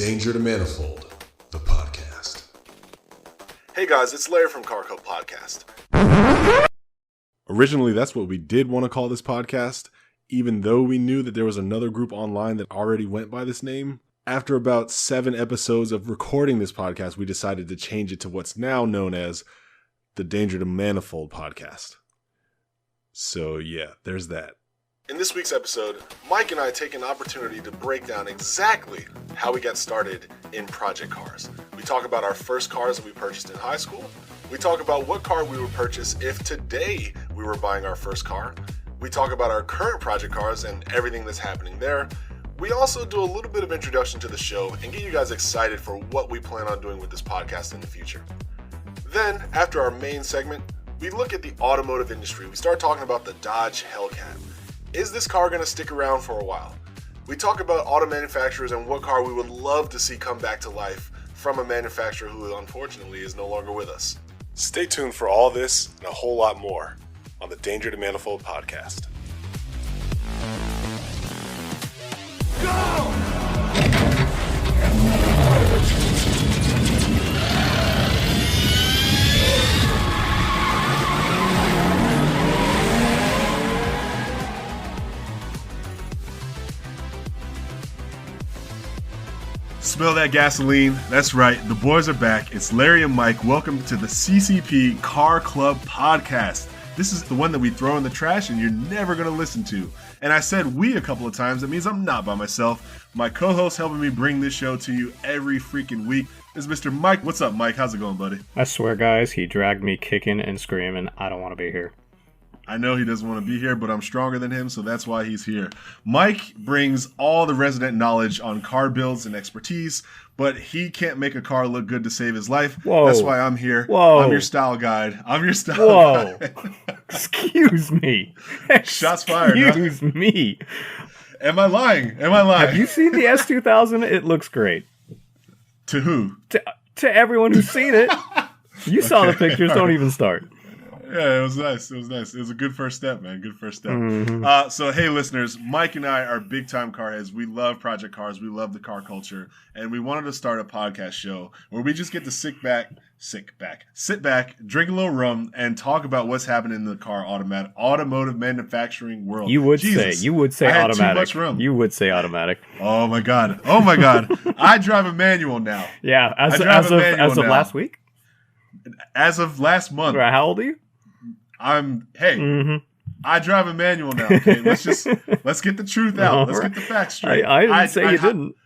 Danger to Manifold, the podcast. Hey guys, it's Larry from Car Club Podcast. Originally, that's what we did want to call this podcast, even though we knew that there was another group online that already went by this name. After about 7 episodes of recording this podcast, we decided to change it to what's now known as the Danger to Manifold podcast. So yeah, there's that. In this week's episode, Mike and I take an opportunity to break down exactly how we got started in project cars. We talk about our first cars that we purchased in high school. We talk about what car we would purchase if today we were buying our first car. We talk about our current project cars and everything that's happening there. We also do a little bit of introduction to the show and get you guys excited for what we plan on doing with this podcast in the future. Then, after our main segment, we look at the automotive industry. We start talking about the Dodge Hellcat. Is this car going to stick around for a while? We talk about auto manufacturers and what car we would love to see come back to life from a manufacturer who unfortunately is no longer with us. Stay tuned for all this and a whole lot more on the Danger to Manifold podcast. Go! Smell that gasoline? That's right, the boys are back. It's Larry and Mike. Welcome to the CCP Car Club Podcast. This is the one that we throw in the trash and you're never going to listen to. And I said we a couple of times. That means I'm not by myself. My co-host helping me bring this show to you every freaking week is Mr. Mike. What's up, Mike? How's it going, buddy? I swear, guys, he dragged me kicking and screaming. I don't want to be here. I know he doesn't want to be here, but I'm stronger than him, so that's why he's here. Mike brings all the resident knowledge on car builds and expertise, but he can't make a car look good to save his life. Whoa. That's why I'm here. Whoa. I'm your style guide. Guide. Excuse me. Shots fired. Excuse me. Am I lying? Have you seen the S2000? It looks great. To who? To everyone who's seen it. You saw the pictures. Don't even start. Yeah, it was nice. It was a good first step, man. Good first step. Mm-hmm. So, hey, listeners, Mike and I are big-time car heads. We love project cars. We love the car culture. And we wanted to start a podcast show where we just get to sit back, drink a little rum, and talk about what's happening in the car automotive manufacturing world. You would say automatic. Too much rum. You would say automatic. Oh, my God. I drive a manual now. Yeah, as of last week? As of last month. How old are you? I drive a manual now. Okay, let's get the truth out. Let's get the facts straight. I didn't say you didn't.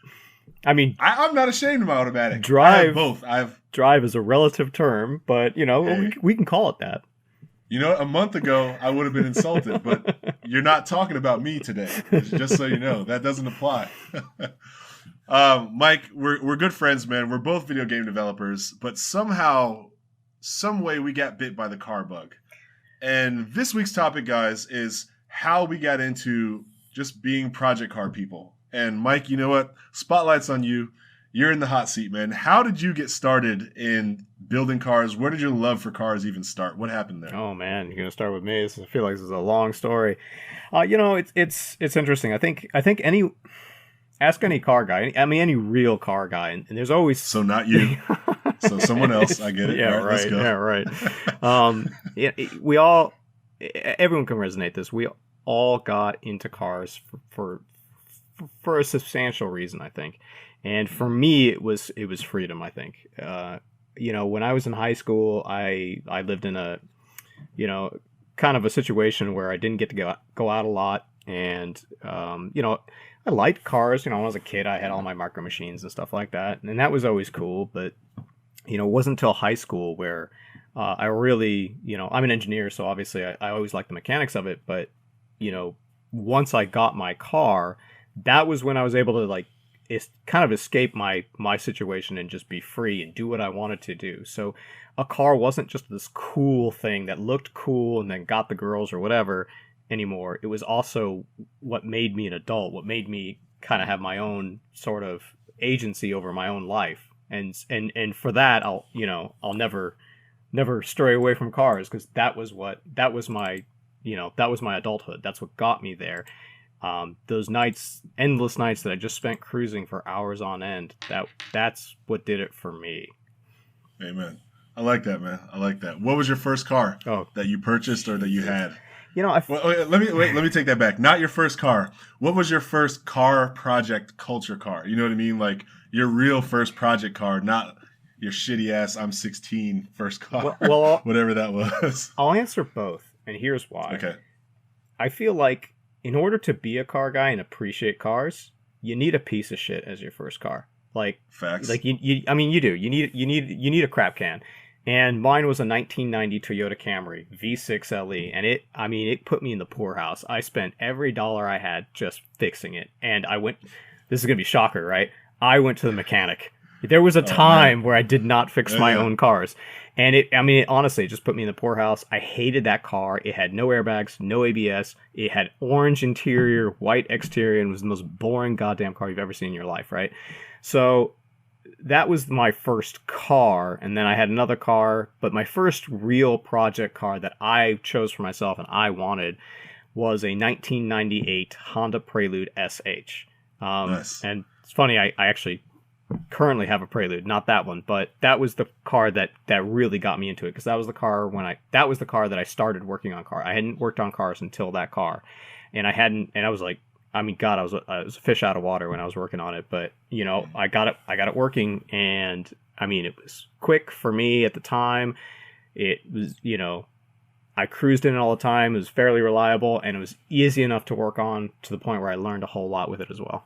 I mean, I'm not ashamed of my automatic. Drive. I have both. Drive is a relative term, but we can call it that. A month ago I would have been insulted, but you're not talking about me today. Just so you know, that doesn't apply. Mike, we're good friends, man. We're both video game developers, but somehow, some way, we got bit by the car bug. And this week's topic, guys, is how we got into just being project car people. And Mike, you know what? Spotlight's on you. You're in the hot seat, man. How did you get started in building cars? Where did your love for cars even start? What happened there? Oh man, you're gonna start with me. I feel like this is a long story. It's interesting. I think ask any car guy. I mean, any real car guy, and there's always not you. So someone else, I get it. Yeah, right. Let's go. Yeah, right. Everyone can resonate this. We all got into cars for a substantial reason, I think. And for me, it was freedom, I think. When I was in high school, I lived in a, kind of a situation where I didn't get to go out a lot. And, I liked cars. When I was a kid, I had all my micro machines and stuff like that. And that was always cool. But it wasn't until high school where I really, I'm an engineer, so obviously I always liked the mechanics of it. But, once I got my car, that was when I was able to kind of escape my situation and just be free and do what I wanted to do. So a car wasn't just this cool thing that looked cool and then got the girls or whatever anymore. It was also what made me an adult, what made me kind of have my own sort of agency over my own life. And for that, I'll never stray away from cars, because that was my adulthood. That's what got me there. Those nights, endless nights that I just spent cruising for hours on end, that's what did it for me. Amen. I like that, man. I like that. What was your first car that you purchased or that you had? Let me take that back. Not your first car. What was your first car project culture car? You know what I mean? Like your real first project car, not your shitty ass I'm 16 first car. Well, whatever that was. I'll answer both, and here's why. Okay. I feel like in order to be a car guy and appreciate cars, you need a piece of shit as your first car. Like facts. Like you do. You need a crap can. And mine was a 1990 Toyota Camry V6 LE, and it put me in the poorhouse. I spent every dollar I had just fixing it, and this is gonna be a shocker, right? I went to the mechanic. There was a time where I did not fix my own cars, and it honestly just put me in the poorhouse. I hated that car. It had no airbags, no ABS. It had orange interior, white exterior, and was the most boring goddamn car you've ever seen in your life, right? So that was my first car, and then I had another car, but my first real project car that I chose for myself and I wanted was a 1998 Honda Prelude SH. Nice. And it's funny, I actually currently have a Prelude, not that one, but that was the car that really got me into it, because that was the car that I started working on car. I hadn't worked on cars until that car, and I was like, I was a fish out of water when I was working on it, but I got it working, and it was quick for me at the time. It was, I cruised in it all the time. It was fairly reliable, and it was easy enough to work on, to the point where I learned a whole lot with it as well.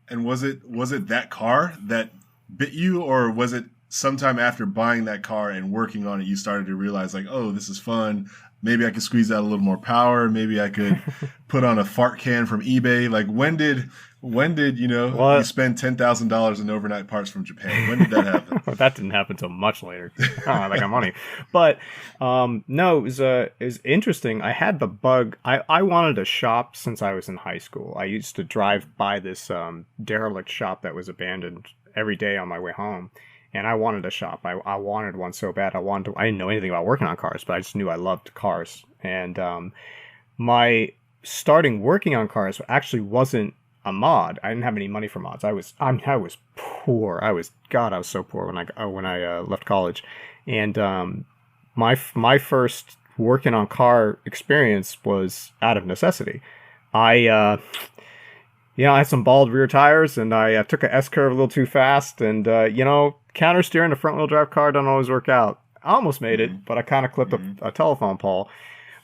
And was it that car that bit you, or was it sometime after buying that car and working on it, you started to realize like, oh, this is fun. Maybe I could squeeze out a little more power. Maybe I could put on a fart can from eBay. Like when did you spend $10,000 in overnight parts from Japan? When did that happen? That didn't happen until much later. I got money, but no, it was interesting. I had the bug. I wanted a shop since I was in high school. I used to drive by this derelict shop that was abandoned every day on my way home. And I wanted a shop. I wanted one so bad. I didn't know anything about working on cars, but I just knew I loved cars. And my starting working on cars actually wasn't a mod. I didn't have any money for mods. I was poor. I was so poor when I left college. And my first working on car experience was out of necessity. I had some bald rear tires, and I took an S-curve a little too fast, and counter steering a front wheel drive car don't always work out. I almost made it, but I kind of clipped a telephone pole,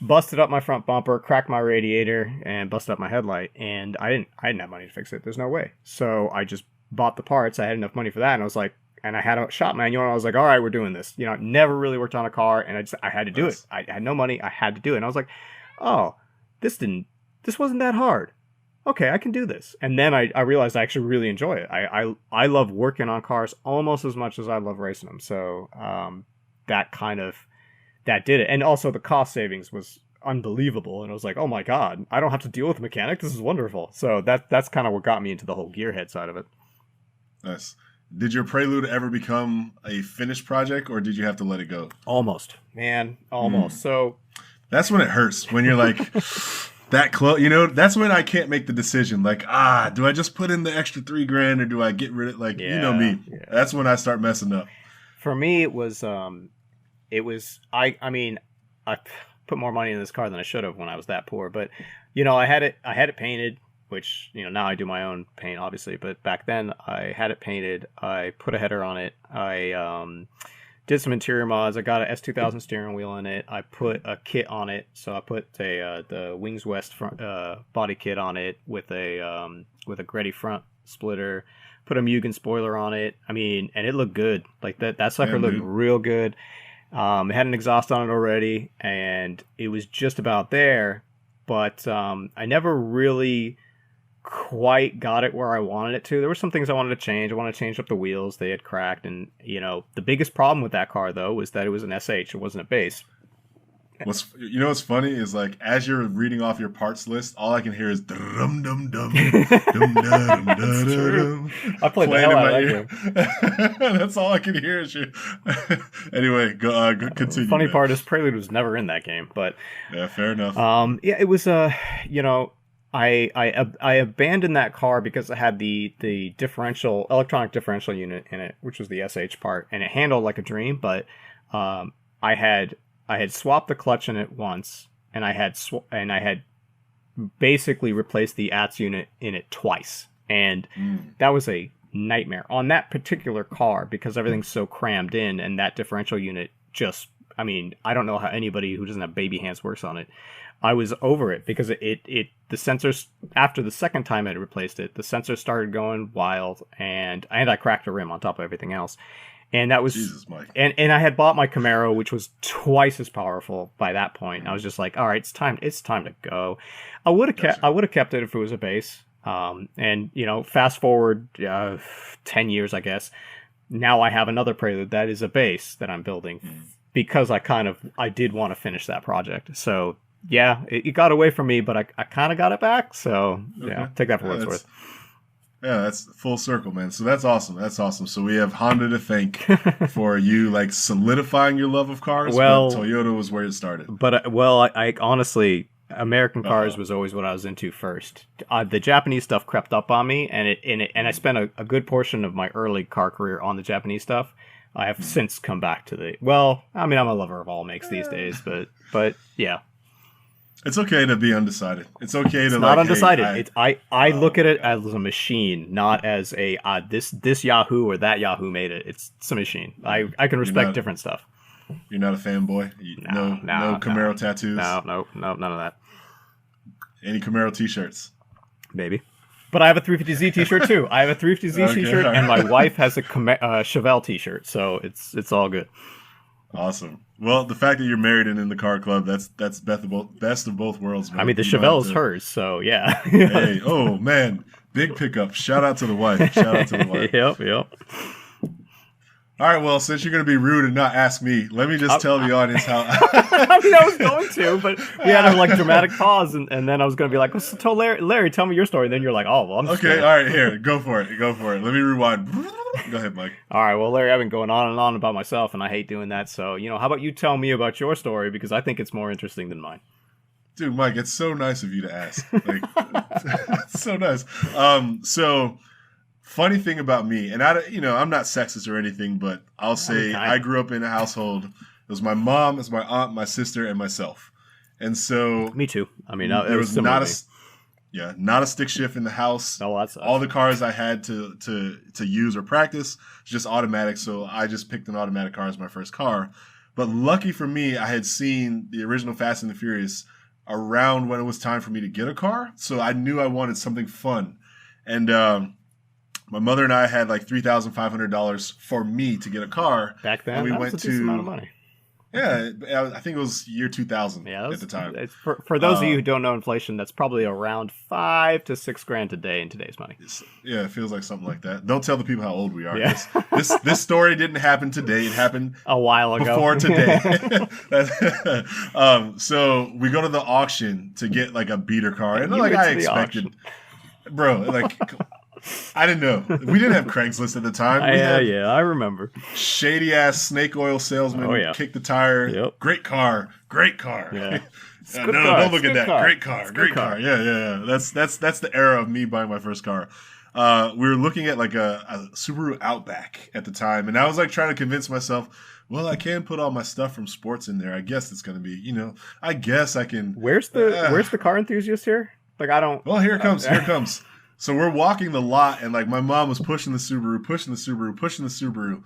busted up my front bumper, cracked my radiator, and busted up my headlight. And I didn't have money to fix it. There's no way. So I just bought the parts. I had enough money for that, and I was like, and I had a shop manual, and I was like, all right, we're doing this. Never really worked on a car, and I had to do it. I had no money. I had to do it. And I was like, oh, this wasn't that hard. Okay, I can do this. And then I realized I actually really enjoy it. I love working on cars almost as much as I love racing them. So that did it. And also the cost savings was unbelievable. And I was like, oh my God, I don't have to deal with a mechanic. This is wonderful. So that's kind of what got me into the whole gearhead side of it. Nice. Did your Prelude ever become a finished project, or did you have to let it go? Almost, man. Almost. So that's when it hurts, when you're like... that close, that's when I can't make the decision. Like, do I just put in the extra $3,000 or do I get rid of me? Yeah. That's when I start messing up. For me, it was I put more money in this car than I should have when I was that poor. But I had it painted, which now I do my own paint, obviously. But back then I had it painted. I put a header on it. I did some interior mods. I got a S2000 steering wheel in it. I put a kit on it, so I put the Wings West front body kit on it with a Greddy front splitter. Put a Mugen spoiler on it. And it looked good. Like that sucker looked real good. It had an exhaust on it already, and it was just about there. But I never really quite got it where I wanted it to. There were some things I wanted to change. I wanted to change up the wheels. They had cracked, and the biggest problem with that car though was that it was an SH. It wasn't a base. What's funny is, like, as you're reading off your parts list, all I can hear is dum dum dum dum dum dum dum. I played the hell out of that game. That's all I can hear is you. Anyway, go continue. Funny part is Prelude was never in that game, but yeah, fair enough. It was I abandoned that car because it had the electronic differential unit in it, which was the SH part, and it handled like a dream. But I had swapped the clutch in it once, and I had basically replaced the ATS unit in it twice, and that was a nightmare on that particular car because everything's so crammed in, and that differential unit just, I mean, I don't know how anybody who doesn't have baby hands works on it. I was over it because the sensors, after the second time I replaced it, the sensors started going wild, and I cracked a rim on top of everything else. And that was Jesus, Mike. And I had bought my Camaro, which was twice as powerful by that point. I was just like, all right, it's time to go. I would have kept it if it was a base. And fast forward 10 years, I guess. Now I have another Prelude that is a base that I'm building because I did want to finish that project. So yeah, it got away from me, but I kind of got it back. So yeah, take that for what it's worth. Yeah, that's full circle, man. So that's awesome. That's awesome. So we have Honda to thank for you like solidifying your love of cars. Well, but Toyota was where it started. But I honestly, American cars was always what I was into first. The Japanese stuff crept up on me, and I spent a good portion of my early car career on the Japanese stuff. I have since come back to I'm a lover of all makes these days, but yeah. It's okay to be undecided. It's okay it's to not like, undecided. Hey, I look at it as a machine, not as a this Yahoo or that Yahoo made it. It's a machine. I can respect different stuff. You're not a fanboy? No Camaro tattoos? No, none of that. Any Camaro t-shirts? Maybe. But I have a 350Z t-shirt too. I have a 350Z t-shirt, and my wife has a Chevelle t-shirt, so it's all good. Awesome. Well, the fact that you're married and in the car club, that's best of both worlds, man. I mean, the Chevelle is hers, so yeah. Hey, oh man, big pickup. Shout out to the wife. Yep. All right, well, since you're going to be rude and not ask me, let me just tell the audience how... I mean, I was going to, but we had a dramatic pause, and then I was going to be like, well, so tell Larry, tell me your story. And then you're like, oh, well, I'm just okay, all right, here, go for it. Let me rewind. Go ahead, Mike. All right, well, Larry, I've been going on and on about myself, and I hate doing that. So, how about you tell me about your story, because I think it's more interesting than mine. Dude, Mike, it's so nice of you to ask. It's so nice. So... Funny thing about me, and I'm not sexist or anything, but I'll say I grew up in a household. It was my mom, it was my aunt, my sister, and myself. And so me too. I mean, there was not a stick shift in the house. No, that's all the cars I had to use or practice just automatic. So I just picked an automatic car as my first car. But lucky for me, I had seen the original Fast and the Furious around when it was time for me to get a car. So I knew I wanted something fun, and my mother and I had like $3,500 for me to get a car. Back then, that was a decent amount of money. Yeah, I think it was year 2000 at the time. For those of you who don't know inflation, that's probably around $5,000 to $6,000 today in today's money. Yeah, it feels like something like that. Don't tell the people how old we are. Yeah. This story didn't happen today. It happened a while ago. Before today. So we go to the auction to get like a beater car, and like I expected, bro. Like. I didn't know. We didn't have Craigslist at the time. Yeah, I remember. Shady ass snake oil salesman kick the tire. Yep. Great car. Yeah. Don't look at that. Great car. Yeah. That's the era of me buying my first car. We were looking at like a Subaru Outback at the time, and I was like trying to convince myself, well, I can put all my stuff from sports in there. I guess it's gonna be, I guess I can. Where's the car enthusiast here? Like I don't. Well, here it comes. So we're walking the lot, and like my mom was pushing the Subaru,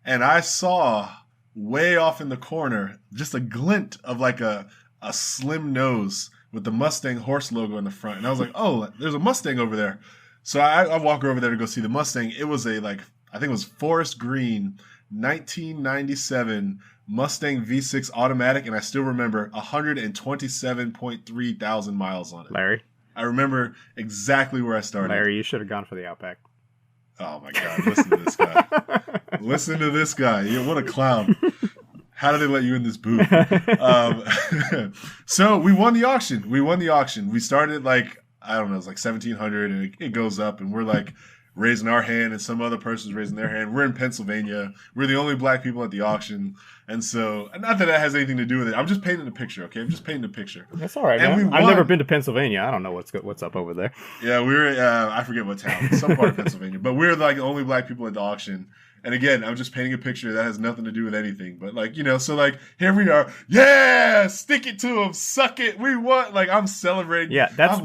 and I saw way off in the corner just a glint of like a slim nose with the Mustang horse logo in the front, and I was like, oh, there's a Mustang over there. So I walk over there to go see the Mustang. It was I think it was forest green 1997 Mustang V6 automatic, and I still remember 127.3 thousand miles on it. Larry. I remember exactly where I started. Larry, you should have gone for the Outback. Oh my God, listen to this guy. Yeah, what a clown. How did they let you in this booth? So we won the auction. We started like, I don't know, it was like 1,700, and it goes up, and we're raising our hand and some other person's raising their hand. We're in Pennsylvania. We're the only black people at the auction. And so, not that that has anything to do with it. I'm just painting a picture, okay? I'm just painting a picture. That's all right, and man. I've never been to Pennsylvania. I don't know what's up over there. Yeah, I forget what town. Some part of Pennsylvania. But we're like the only black people at the auction. And again, I'm just painting a picture that has nothing to do with anything. But like, so like, here we are. Yeah! Stick it to them. Suck it. We won. Like, I'm celebrating. Yeah, that's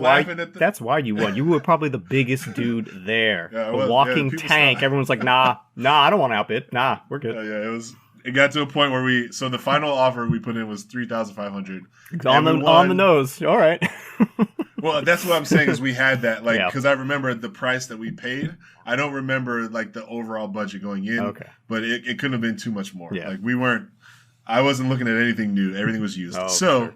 why you won. You were probably the biggest dude there. Yeah, the walking tank. Everyone's like, nah, I don't want to outbid. Nah, we're good. Yeah, it got to a point where the final offer we put in was $3,500. On the nose. All right. Well, that's what I'm saying is we had that, like, because I remember the price that we paid. I don't remember like the overall budget going in, but it couldn't have been too much more. Yeah. Like I wasn't looking at anything new. Everything was used. Oh, so sure.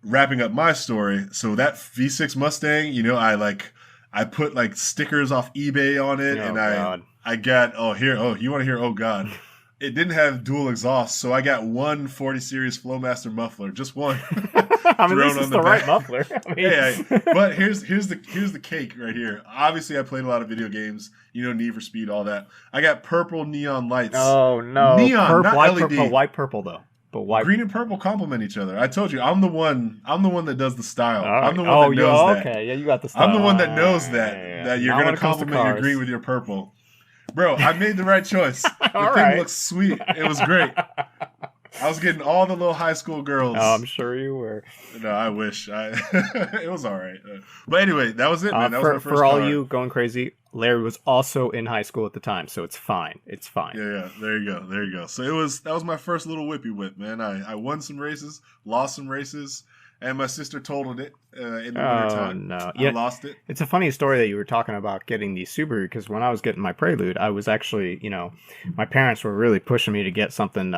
Wrapping up my story. So that V6 Mustang, I put like stickers off eBay on it, I got you want to hear? Oh God. It didn't have dual exhaust, so I got one 40 series Flowmaster muffler, just one. I mean, this is the right muffler. I mean... Yeah, but here's the cake right here. Obviously, I played a lot of video games, Need for Speed, all that. I got purple neon lights. Oh no, neon, purple, not white, LED. Purple, white, purple though. But white, green and purple complement each other. I told you, I'm the one that does the style. Right. I'm the one that knows that. Okay, yeah, you got the style. I'm the one that knows that you're gonna complement your green with your purple. Bro, I made the right choice. The thing looks sweet. It was great. I was getting all the little high school girls. Oh, I'm sure you were. No, I wish. It was all right. But anyway, that was it, man. That was my first for all car. you going crazy, Larry was also in high school at the time, so it's fine. It's fine. Yeah. There you go. So that was my first little whippy whip, man. I won some races, lost some races, and my sister totaled it in the wintertime. No. I lost it. It's a funny story that you were talking about getting the Subaru, because when I was getting my Prelude, I was actually, my parents were really pushing me to get something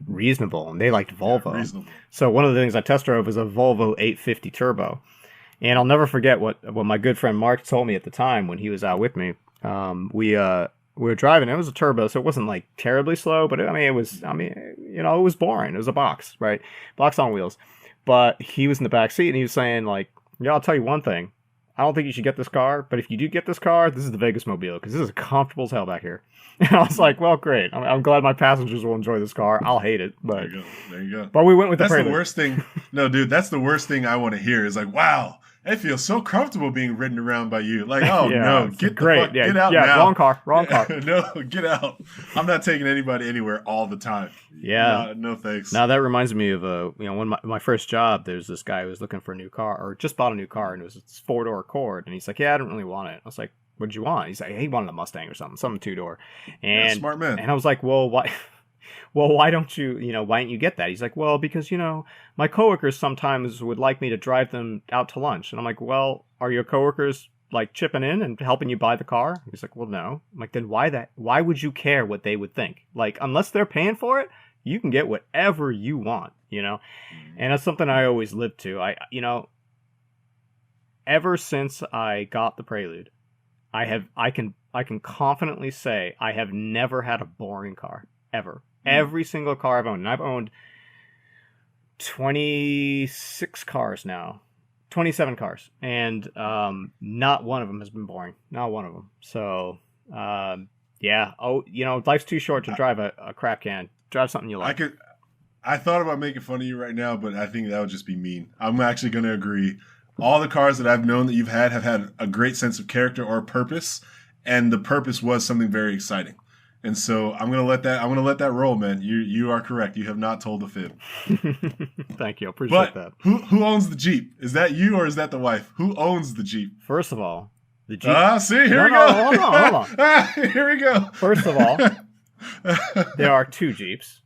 reasonable, and they liked Volvo. Yeah, reasonable. So one of the things I test drove was a Volvo 850 Turbo. And I'll never forget what my good friend Mark told me at the time when he was out with me. We were driving. It was a turbo, so it wasn't like terribly slow, but it was boring. It was a box, right? Box on wheels. But he was in the back seat, and he was saying, like, yeah, I'll tell you one thing. I don't think you should get this car, but if you do get this car, this is the Vegas Mobile, because this is comfortable as hell back here. And I was like, well, great. I'm glad my passengers will enjoy this car. I'll hate it. But there you go. But we went with the Prelude. The worst thing. No, dude, that's the worst thing I want to hear is like, wow, it feels so comfortable being ridden around by you. Like, oh, no, get out now. Wrong car. No, get out. I'm not taking anybody anywhere all the time. Yeah. No thanks. Now, that reminds me of, when my first job, there's this guy who was looking for a new car, or just bought a new car, and it was this 4-door Accord. And he's like, yeah, I don't really want it. I was like, what did you want? He's like, he wanted a Mustang or something 2-door. And yeah, smart man. And I was like, well, why? Well, why don't you, why don't you get that? He's like, well, because, my coworkers sometimes would like me to drive them out to lunch. And I'm like, well, are your coworkers like chipping in and helping you buy the car? He's like, well, no. I'm like, then why would you care what they would think? Like, unless they're paying for it, you can get whatever you want, And that's something I always lived to. Ever since I got the Prelude, I can confidently say I have never had a boring car, ever. Every single car I've owned, and I've owned 26 cars now, 27 cars, and not one of them has been boring. Not one of them. So, yeah. Oh, life's too short to drive a crap can. Drive something you like. I thought about making fun of you right now, but I think that would just be mean. I'm actually going to agree. All the cars that I've known that you've had have had a great sense of character or purpose, and the purpose was something very exciting. And so I'm gonna let that roll, man. You are correct. You have not told a fib. Thank you. I appreciate that. Who owns the Jeep? Is that you or is that the wife? Who owns the Jeep? First of all, the Jeep. See, here we go. Hold on. Here we go. First of all, there are 2 Jeeps.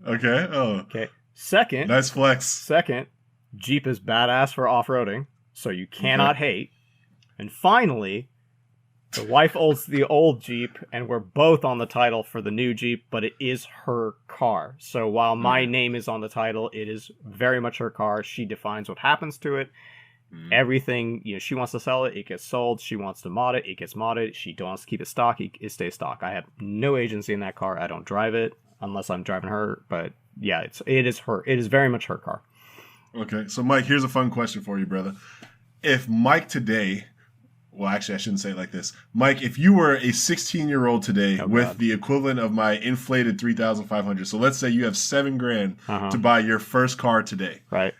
Okay. Oh. Okay. Second. Nice flex. Second, Jeep is badass for off-roading, so you cannot hate. And finally, the wife owns the old Jeep, and we're both on the title for the new Jeep, but it is her car. So while my name is on the title, it is very much her car. She defines what happens to it. Everything, she wants to sell it, it gets sold. She wants to mod it gets modded. She wants to keep it stock, it stays stock. I have no agency in that car. I don't drive it unless I'm driving her. But yeah, it is her. It is very much her car. Okay, so Mike, here's a fun question for you, brother. If Mike today well, actually, I shouldn't say it like this. Mike, if you were a 16-year-old today with the equivalent of my inflated 3,500, so let's say you have $7,000 to buy your first car today. Right.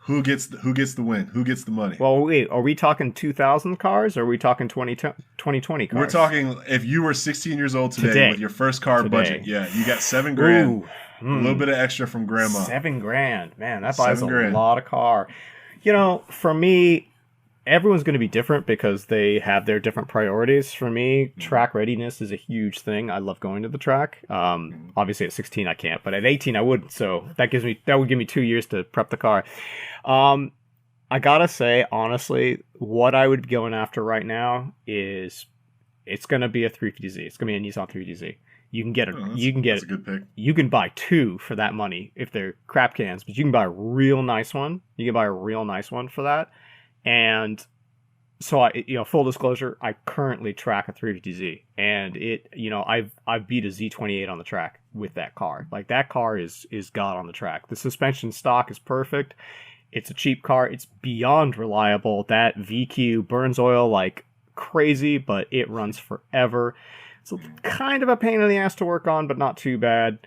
Who gets the win? Who gets the money? Well, wait, are we talking 2000 cars or are we talking 2020 cars? We're talking if you were 16 years old today. With your first car budget. Yeah, you got $7,000. Ooh, a little bit of extra from grandma. $7,000. Man, that buys a $7,000. lot of car. You know, for me, everyone's going to be different because they have their different priorities. For me, track readiness is a huge thing. I love going to the track. Obviously, at 16 I can't, but at 18 I would. So that would give me 2 years to prep the car. I gotta say, honestly, what I would be going after right now is it's going to be a 350Z. It's going to be a Nissan 350Z. You can get that's a good pick. You can buy two for that money if they're crap cans, but you can buy a real nice one. You can buy a real nice one for that. And so full disclosure, I currently track a 350Z, and I've beat a Z28 on the track with that car. Like, that car is god on the track. The suspension stock is perfect. It's a cheap car. It's beyond reliable. That VQ burns oil like crazy, but it runs forever. It's kind of a pain in the ass to work on, but not too bad.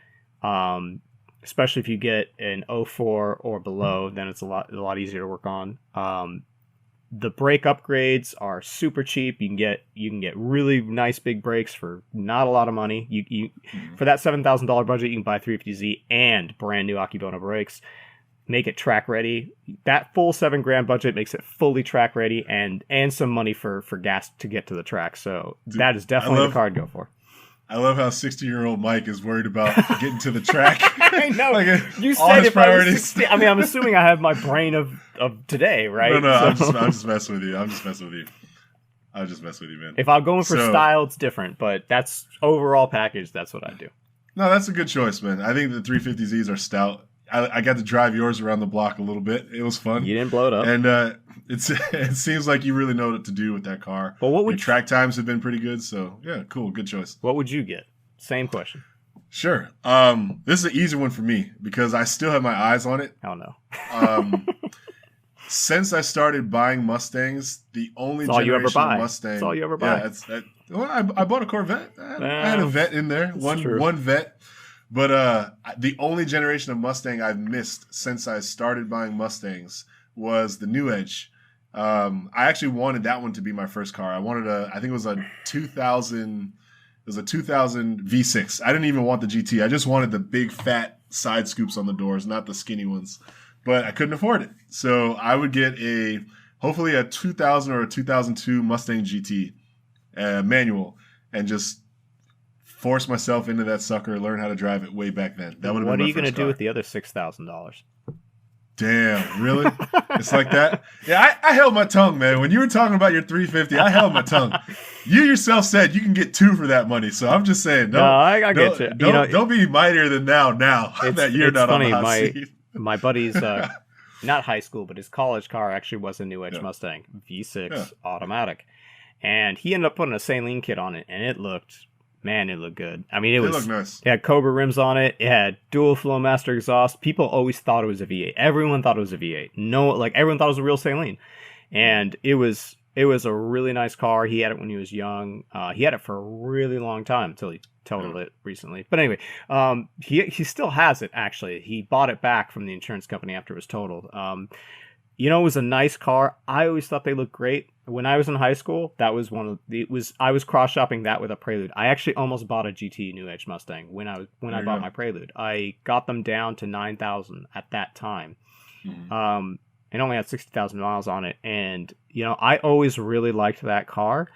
Especially if you get an 04 or below, then it's a lot easier to work on. The brake upgrades are super cheap. You can get really nice big brakes for not a lot of money. You for that $7,000 budget, you can buy 350Z and brand new Akebono brakes. Make it track ready. That full $7,000 budget makes it fully track ready and some money for gas to get to the track. So that is definitely the car to go for. I love how 60-year-old Mike is worried about getting to the track. I know. You said if I was 60. I mean, I'm assuming I have my brain of today, right? No, I'm just messing with you. I'm just messing with you, man. If I'm going for style, it's different, but that's overall package. That's what I do. No, that's a good choice, man. I think the 350Zs are stout. I got to drive yours around the block a little bit. It was fun. You didn't blow it up. And it seems like you really know what to do with that car. Well, what would your track times have been pretty good, so yeah, cool, good choice. What would you get? Same question. Sure. This is an easy one for me because I still have my eyes on it. Oh no. Since I started buying Mustangs, the only generation of Mustang. That's all you ever buy. Yeah, I bought a Corvette. I had a Vet in there. One Vet. But the only generation of Mustang I've missed since I started buying Mustangs was the New Edge. I actually wanted that one to be my first car. I wanted I think it was a 2000. It was a 2000 V6. I didn't even want the GT. I just wanted the big fat side scoops on the doors, not the skinny ones. But I couldn't afford it, so I would get hopefully a 2000 or a 2002 Mustang GT manual, and just force myself into that sucker, learn how to drive it way back then. That would have been my first car. What are you going to do with the other $6,000? Damn, really? It's like that? Yeah, I held my tongue, man. When you were talking about your 350, I held my tongue. You yourself said you can get two for that money, so I'm just saying, I get you. Don't be mightier than now that you're not funny. On the hot seat. My buddy's, not high school, but his college car actually was a New Edge Mustang, V6 automatic. And he ended up putting a saline kit on it, and it looked good. I mean, it looked nice. It had Cobra rims on it. It had dual Flowmaster exhaust. People always thought it was a V8. Everyone thought it was a V8. Everyone thought it was a real saline. And it was a really nice car. He had it when he was young. He had it for a really long time until he totaled it recently. But anyway, he still has it, actually. He bought it back from the insurance company after it was totaled. It was a nice car. I always thought they looked great. When I was in high school, I was cross-shopping that with a Prelude. I actually almost bought a GT New Edge Mustang when I bought my Prelude. I got them down to 9,000 at that time. Mm-hmm. And only had 60,000 miles on it. And, I always really liked that car.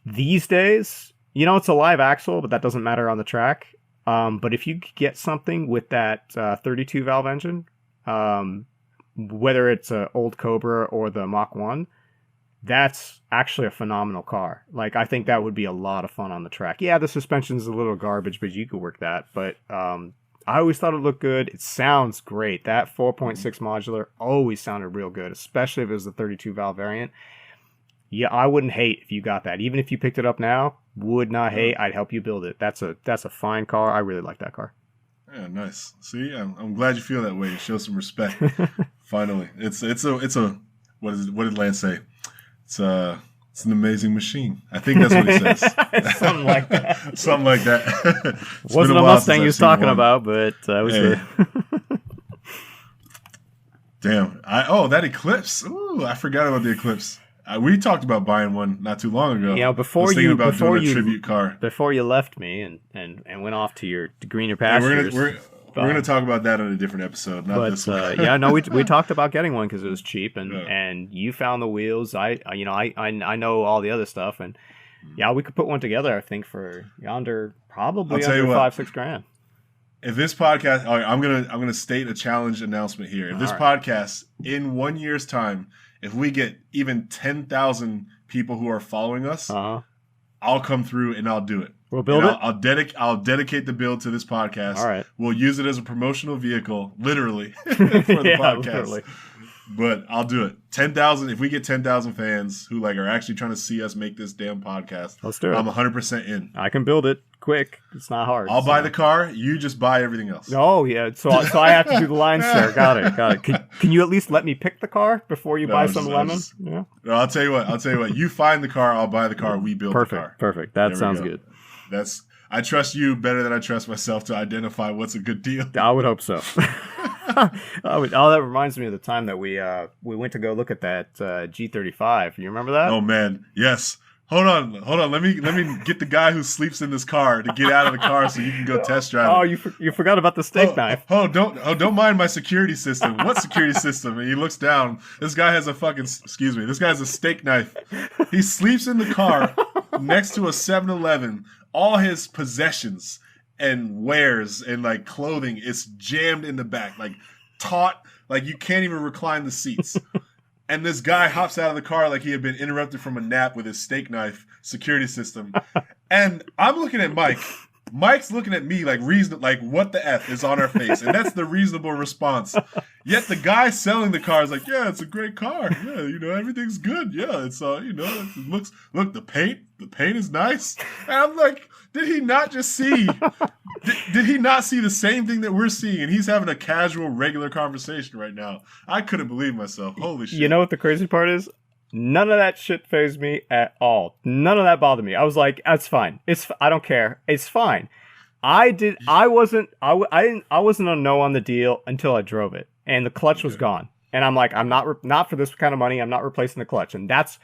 These days, it's a live axle, but that doesn't matter on the track. But if you get something with that 32 valve engine, whether it's an old Cobra or the Mach 1, that's actually a phenomenal car. I think that would be a lot of fun on the track. Yeah, the suspension's a little garbage, but you could work that. But I always thought it looked good. It sounds great. That 4.6 modular always sounded real good, especially if it was the 32 valve variant. Yeah, I wouldn't hate if you got that. Even if you picked it up now, would not hate. I'd help you build it. That's a fine car. I really like that car. Yeah, nice. See, I'm glad you feel that way. Show some respect. Finally, it's a what did Lance say? It's It's an amazing machine. I think that's what he says. Something like that. Something like that. Wasn't a Mustang he was talking about, but it was Damn. That Eclipse. Ooh, I forgot about the Eclipse. We talked about buying one not too long ago. You know, before you tribute car. Before you left me and went off to your greener pastures. We're going to talk about that in a different episode, not this one. We talked about getting one because it was cheap, and you found the wheels. I know all the other stuff, and we could put one together. I think for under probably under $5-6 grand. If this podcast, I'm gonna state a challenge announcement here. If this podcast in 1 year's time, if we get even 10,000 people who are following us, I'll come through and I'll do it. We'll build it. I'll dedicate the build to this podcast. All right. We'll use it as a promotional vehicle, literally, for the podcast. Literally. But I'll do it. 10,000. If we get 10,000 fans who are actually trying to see us make this damn podcast, let's do it. I'm 100% in. I can build it quick. It's not hard. I'll buy the car. You just buy everything else. Oh yeah. So I have to do the lines there. Got it. Can you at least let me pick the car before you buy some lemon? Yeah. No, I'll tell you what. You find the car. I'll buy the car. We build the car. Perfect. That sounds good. I trust you better than I trust myself to identify what's a good deal. I would hope so. That reminds me of the time that we went to go look at that G35. You remember that? Oh man, yes. Hold on. Let me get the guy who sleeps in this car to get out of the car so you can go test drive. Oh, you forgot about the steak knife. Don't mind my security system. What security system? And he looks down. This guy has This guy has a steak knife. He sleeps in the car next to a 7-Eleven. All his possessions and wares and clothing is jammed in the back, taut, you can't even recline the seats. And this guy hops out of the car like he had been interrupted from a nap with his steak knife security system. And I'm looking at Mike. Mike's looking at me what the F is on our face? And that's the reasonable response. Yet the guy selling the car is like, yeah, it's a great car. Yeah, everything's good. Yeah, it's it looks, look, the paint is nice. And I'm like, did he not just see? Did he not see the same thing that we're seeing? And he's having a casual, regular conversation right now. I couldn't believe myself. Holy shit. You know what the crazy part is? None of that shit fazed me at all. None of that bothered me. I was like, that's fine. I don't care. It's fine. I wasn't a no on the deal until I drove it and the clutch was gone. And I'm like, I'm not for this kind of money. I'm not replacing the clutch. And that's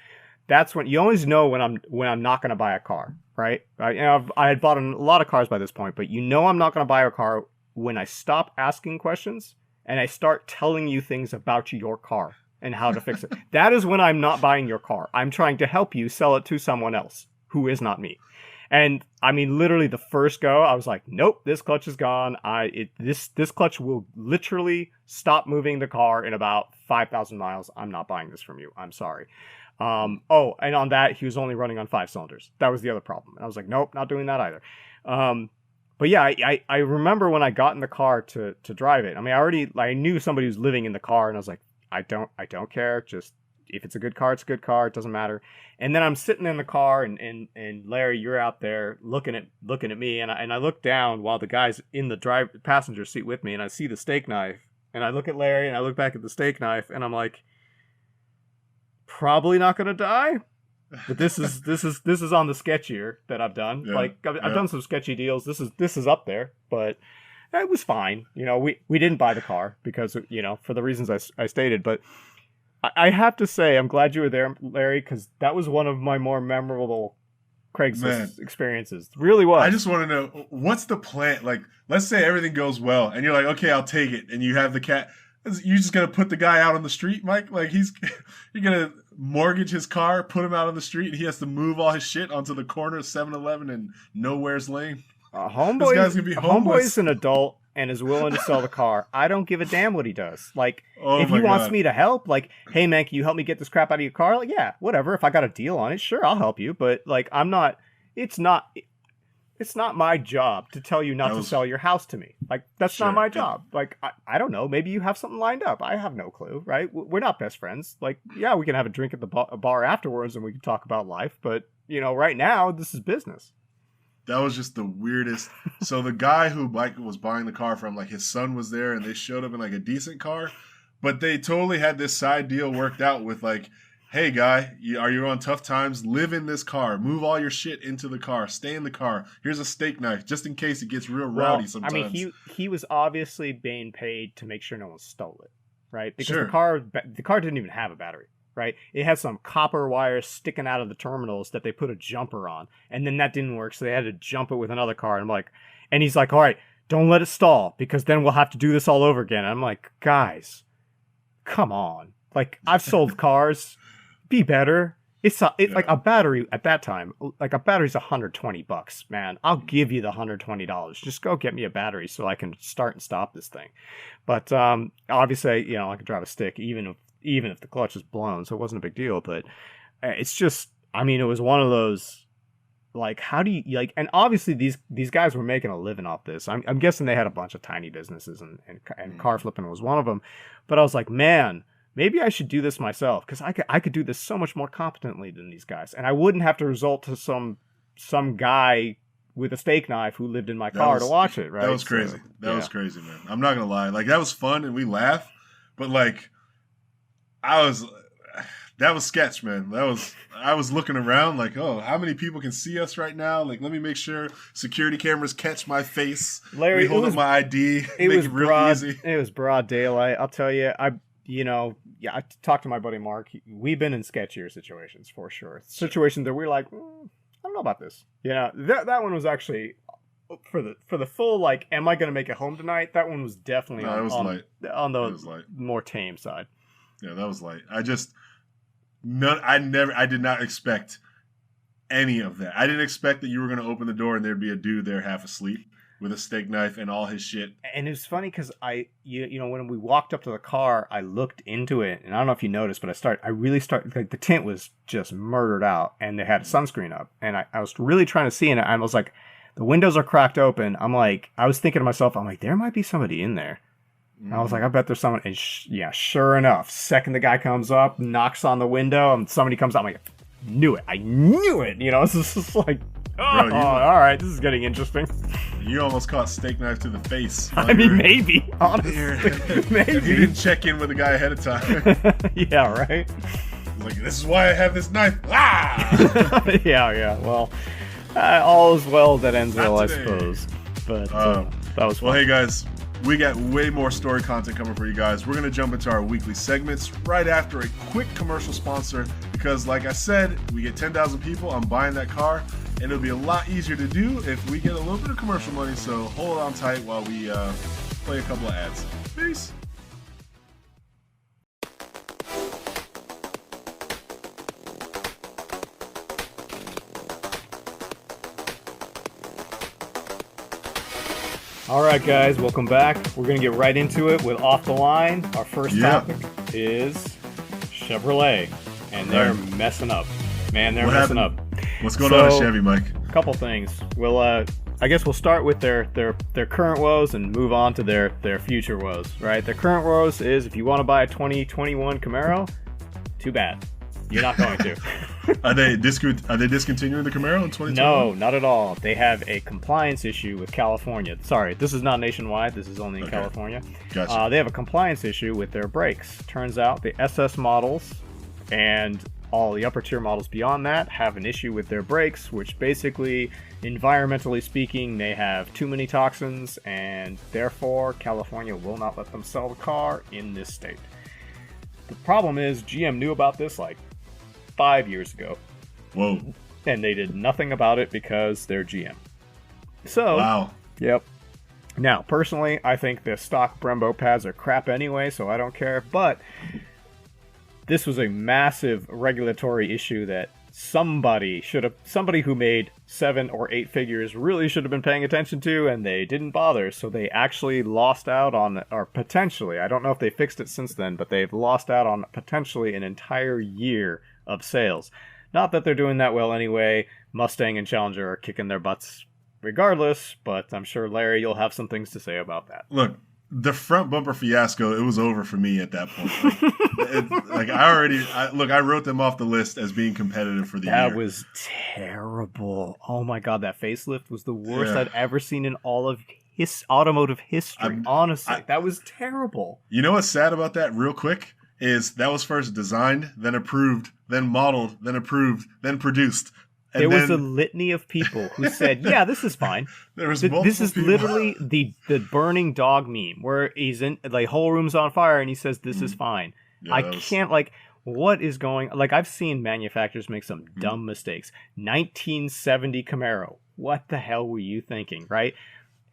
when you always know when I'm not going to buy a car, right? I had bought a lot of cars by this point, but I'm not going to buy a car when I stop asking questions and I start telling you things about your car and how to fix it. That is when I'm not buying your car. I'm trying to help you sell it to someone else who is not me. And I mean, literally the first go, I was like, nope, this clutch is gone. This clutch will literally stop moving the car in about 5,000 miles. I'm not buying this from you. I'm sorry. And on that, he was only running on 5 cylinders. That was the other problem. And I was like, nope, not doing that either. But yeah, I remember when I got in the car to drive it. I mean, I knew somebody was living in the car, and I was like, I don't care. Just if it's a good car, it's a good car. It doesn't matter. And then I'm sitting in the car, and Larry, you're out there looking at me, and I look down while the guy's in the passenger seat with me, and I see the steak knife, and I look at Larry, and I look back at the steak knife, and I'm like, probably not gonna die. But this is on the sketchier that I've done. Yeah, I've done some sketchy deals. This is up there, but it was fine. We didn't buy the car because for the reasons I stated. But I have to say, I'm glad you were there, Larry, because that was one of my more memorable Craigslist experiences. It really was. I just want to know, what's the plan? Let's say everything goes well, and you're like, okay, I'll take it, and you have the cat. You're just gonna put the guy out on the street, Mike? You're gonna mortgage his car, put him out on the street, and he has to move all his shit onto the corner of 7-Eleven and Nowhere's Lane? Homeboy, this guy's gonna be homeless. Homeboy's an adult and is willing to sell the car. I don't give a damn what he does. If he wants me to help, hey man, can you help me get this crap out of your car? Yeah, whatever. If I got a deal on it, sure, I'll help you. But I'm not. It's not my job to tell you not to sell your house to me. That's not my job. I don't know. Maybe you have something lined up. I have no clue, right? We're not best friends. Yeah, we can have a drink at the bar afterwards and we can talk about life. But, right now, this is business. That was just the weirdest. So the guy who Mike was buying the car from, his son was there and they showed up in a decent car. But they totally had this side deal worked out with hey guy, are you on tough times? Live in this car. Move all your shit into the car. Stay in the car. Here's a steak knife just in case it gets real rowdy sometimes. I mean, he was obviously being paid to make sure no one stole it, right? Because Sure. the car didn't even have a battery, right? It had some copper wires sticking out of the terminals that they put a jumper on, and then that didn't work, so they had to jump it with another car. And I'm like, and he's like, all right, don't let it stall because then we'll have to do this all over again. And I'm like, guys, come on. Like, I've sold cars. Be better. It's like a battery at that time. Like a battery's $120, man. I'll give you the $120. Just go get me a battery so I can start and stop this thing. But obviously, I could drive a stick even if the clutch is blown, so it wasn't a big deal. But it's just, I mean, it was one of those. Like, how do you like? And obviously, these guys were making a living off this. I'm guessing they had a bunch of tiny businesses, and car flipping was one of them. But I was like, man, maybe I should do this myself because I could do this so much more competently than these guys, and I wouldn't have to resort to some guy with a steak knife who lived in my car to watch it. Right? That was crazy. That was crazy, man. I'm not gonna lie. Like, that was fun and we laughed, but like, that was sketch, man. I was looking around like, oh, how many people can see us right now? Like, let me make sure security cameras catch my face. Larry, hold up my ID. Make it real easy. It was broad daylight. I'll tell you, I talked to my buddy Mark. We've been in sketchier situations for sure. Situations that we're like, I don't know about this. That one was actually for the full like, am I going to make it home tonight? That one was definitely on the more tame side. Yeah, that was light. I did not expect any of that. I didn't expect that you were going to open the door and there'd be a dude there half asleep with a steak knife and all his shit. And it was funny because when we walked up to the car, I looked into it, and I don't know if you noticed, but I really started, like, the tint was just murdered out, and they had sunscreen up, and I was really trying to see, and I was like, the windows are cracked open. I'm like, I was thinking to myself, I'm like, there might be somebody in there. And I was like, I bet there's someone. And sure enough, second the guy comes up, knocks on the window, and somebody comes out. I'm like, I knew it. It's just like, all right, this is getting interesting. You almost caught steak knife to the face. I mean, maybe, honestly. Maybe. You didn't check in with the guy ahead of time. Yeah, right? Like, this is why I have this knife. Ah! Yeah. Well, all is well that ends well, I suppose. But that was fun. Well, hey, guys. We got way more story content coming for you guys. We're going to jump into our weekly segments right after a quick commercial sponsor because, like I said, we get 10,000 people on buying that car, and it'll be a lot easier to do if we get a little bit of commercial money, so hold on tight while we play a couple of ads. Peace. All right, guys, welcome back. We're going to get right into it with Off the Line. Our first topic is Chevrolet, and they're messing up. Man, they're messing up. What's going on at Chevy, Mike? A couple things. I guess we'll start with their current woes and move on to their future woes, right? Their current woes is if you want to buy a 2021 Camaro, too bad. You're not going to. Are they discontinuing the Camaro in 2021? No, not at all. They have a compliance issue with California. Sorry, this is not nationwide. This is only in California. Gotcha. They have a compliance issue with their brakes. Turns out the SS models and all the upper tier models beyond that have an issue with their brakes, which basically, environmentally speaking, they have too many toxins, and therefore California will not let them sell the car in this state. The problem is GM knew about this like 5 years ago. Whoa. And they did nothing about it because they're GM. So, wow. Yep. Now, personally, I think the stock Brembo pads are crap anyway, so I don't care. But this was a massive regulatory issue that somebody who made 7 or 8 figures really should have been paying attention to, and they didn't bother. So they actually lost out on, or potentially, I don't know if they fixed it since then, but they've lost out on potentially an entire year of sales. Not that they're doing that well anyway. Mustang and Challenger are kicking their butts regardless, but I'm sure, Larry, you'll have some things to say about that. Look, the front bumper fiasco, it was over for me at that point. I wrote them off the list as being competitive for the year. That was terrible. Oh my God, that facelift was the worst I'd ever seen in all of automotive history. Honestly, that was terrible. You know what's sad about that, real quick? is that was first designed, then approved, then modeled, then approved, then produced. And there was then, a litany of people who said, "Yeah, this is fine." there was This is people. literally the burning dog meme where he's in like whole room's on fire and he says, "This is fine." Yeah, I that was- can't like. What is going? Like I've seen manufacturers make some dumb mistakes. 1970 Camaro. What the hell were you thinking? Right?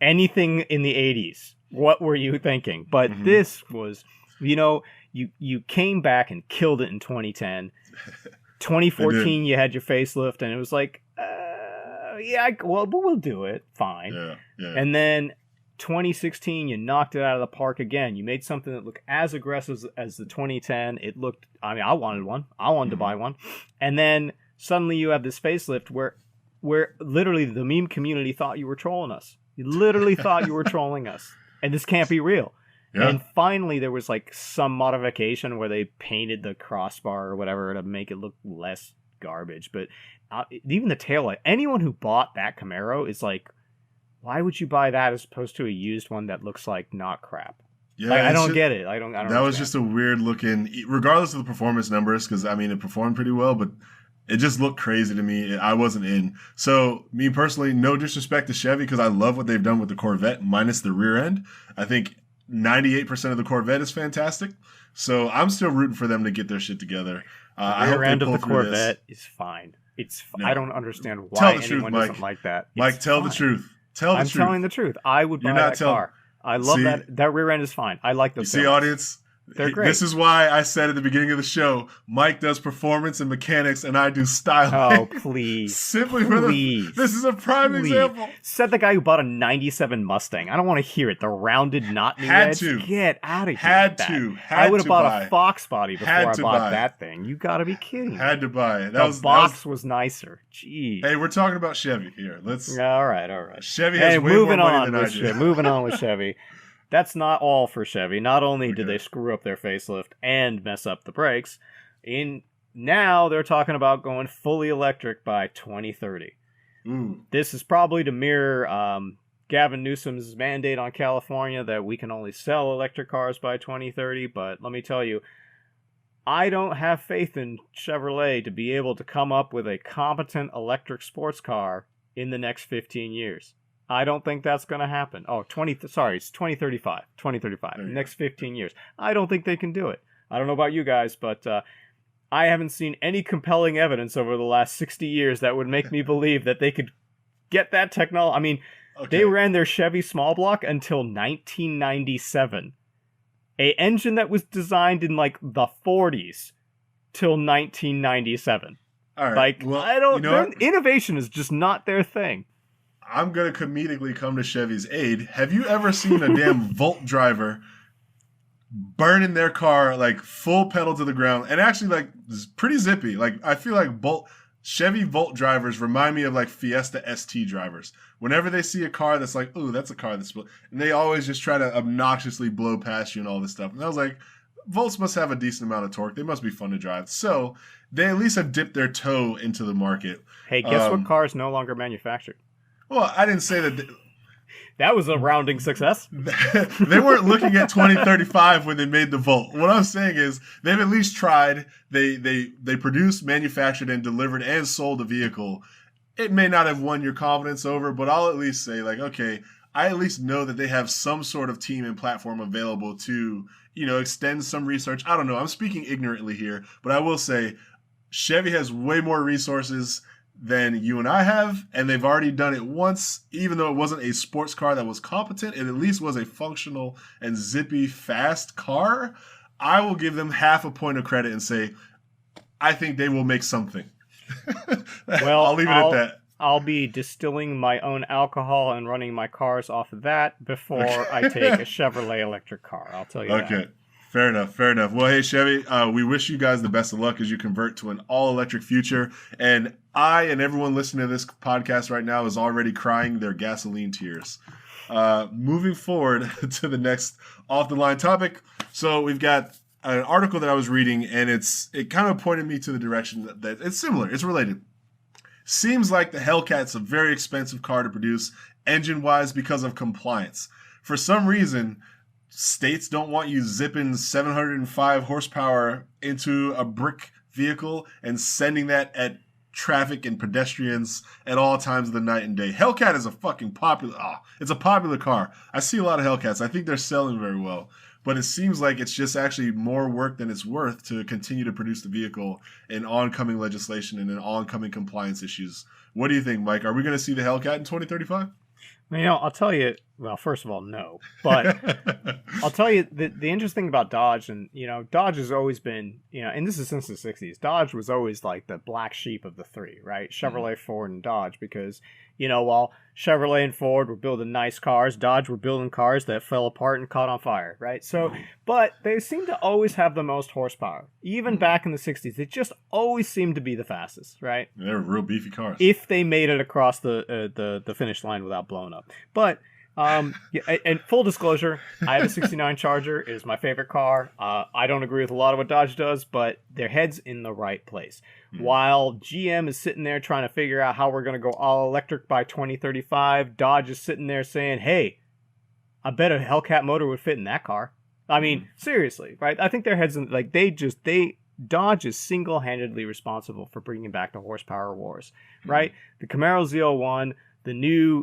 Anything in the 80s. What were you thinking? But this was, you came back and killed it in 2010. 2014, you had your facelift, and it was like, but we'll do it. Fine. Yeah. And then 2016, you knocked it out of the park again. You made something that looked as aggressive as the 2010. It looked, I wanted one. I wanted to buy one. And then suddenly you have this facelift where literally the meme community thought you were trolling us. You literally thought you were trolling us. And this can't be real. Yeah. And finally, there was like some modification where they painted the crossbar or whatever to make it look less garbage. But even the taillight, anyone who bought that Camaro is like, why would you buy that as opposed to a used one that looks like not crap? Yeah, like, I don't get it. I don't. That understand. was just a weird looking, regardless of the performance numbers, because I mean it performed pretty well, but it just looked crazy to me. I wasn't in. So me personally, no disrespect to Chevy, because I love what they've done with the Corvette, minus the rear end. I think 98% of the Corvette is fantastic. So I'm still rooting for them to get their shit together. I hope rear end they of pull the through Corvette this. is fine. No. I don't understand why Tell the truth, anyone Mike. doesn't like that. Mike, It's tell the fine. truth. Tell the I'm truth. telling the truth. I would buy You're not that telling- car. I love See? that rear end is fine. I like those. You see, audience? They're great. This is why I said at the beginning of the show, Mike does performance and mechanics, and I do styling. Oh, please. Simply Please. this is a prime Please. example. Said the guy who bought a 97 Mustang. I don't want to hear it. The rounded knot in the Had edge. to. Get out of here. Had with that. to. I would have to bought buy. a Fox body before Had I to bought buy. that thing. You got to be kidding me. Had to buy it. The box was nicer. Jeez. Hey, we're talking about Chevy here. Let's. All right. Chevy has Hey, way more moving money on than I with do. moving on with Chevy. That's not all for Chevy. Not only did Okay. they screw up their facelift and mess up the brakes, now they're talking about going fully electric by 2030. Ooh. This is probably to mirror Gavin Newsom's mandate on California that we can only sell electric cars by 2030. But let me tell you, I don't have faith in Chevrolet to be able to come up with a competent electric sports car in the next 15 years. I don't think that's going to happen. Oh, it's 2035. 2035. Next 15 years. I don't think they can do it. I don't know about you guys, but I haven't seen any compelling evidence over the last 60 years that would make me believe that they could get that technology. I mean, Okay. they ran their Chevy small block until 1997. A engine that was designed in like the 40s till 1997. All right. Like, well, I don't. You know what? Innovation is just not their thing. I'm gonna comedically come to Chevy's aid. Have you ever seen a damn Volt driver burning their car like full pedal to the ground, and actually like it's pretty zippy? Like I feel like Chevy Volt drivers remind me of like Fiesta ST drivers. Whenever they see a car that's like, ooh, that's a car that's, and they always just try to obnoxiously blow past you and all this stuff. And I was like, Volts must have a decent amount of torque. They must be fun to drive. So they at least have dipped their toe into the market. Hey, guess what car is no longer manufactured? Well, I didn't say that. That was a rounding success. They weren't looking at 2035 when they made the Volt. What I'm saying is they've at least tried. They produced, manufactured, and delivered and sold a vehicle. It may not have won your confidence over, but I'll at least say, like, okay, I at least know that they have some sort of team and platform available to, extend some research. I don't know. I'm speaking ignorantly here, but I will say Chevy has way more resources than you and I have, and they've already done it once. Even though it wasn't a sports car that was competent, it at least was a functional and zippy, fast car. I will give them half a point of credit and say, I think they will make something. Well, I'll leave it at that. I'll be distilling my own alcohol and running my cars off of that before I take a Chevrolet electric car. I'll tell you that. Okay. Fair enough. Well, hey, Chevy, we wish you guys the best of luck as you convert to an all-electric future. And I and everyone listening to this podcast right now is already crying their gasoline tears. Moving forward to the next off-the-line topic. So we've got an article that I was reading, and it kind of pointed me to the direction that it's similar. It's related. Seems like the Hellcat's a very expensive car to produce engine-wise because of compliance. For some reason, states don't want you zipping 705 horsepower into a brick vehicle and sending that at traffic and pedestrians at all times of the night and day. Hellcat is a fucking popular, it's a popular car. I see a lot of Hellcats. I think they're selling very well. But it seems like it's just actually more work than it's worth to continue to produce the vehicle in oncoming legislation and in oncoming compliance issues. What do you think, Mike? Are we going to see the Hellcat in 2035? Well, I'll tell you, well, first of all, no. But I'll tell you, the interesting thing about Dodge, and, Dodge has always been, and this is since the 60s, Dodge was always like the black sheep of the three, right? Chevrolet, Ford, and Dodge, because, while Chevrolet and Ford were building nice cars, Dodge were building cars that fell apart and caught on fire, right? So, but they seem to always have the most horsepower. Even back in the 60s, they just always seemed to be the fastest, right? They were real beefy cars. If they made it across the finish line without blowing up. But and full disclosure, I have a 69 Charger. It is my favorite car. I don't agree with a lot of what Dodge does, but their head's in the right place. While GM is sitting there trying to figure out how we're going to go all electric by 2035, Dodge is sitting there saying, hey, I bet a Hellcat motor would fit in that car. I mean, seriously, right? I think their heads in, like, Dodge is single-handedly responsible for bringing back the horsepower wars, right? The Camaro Z01,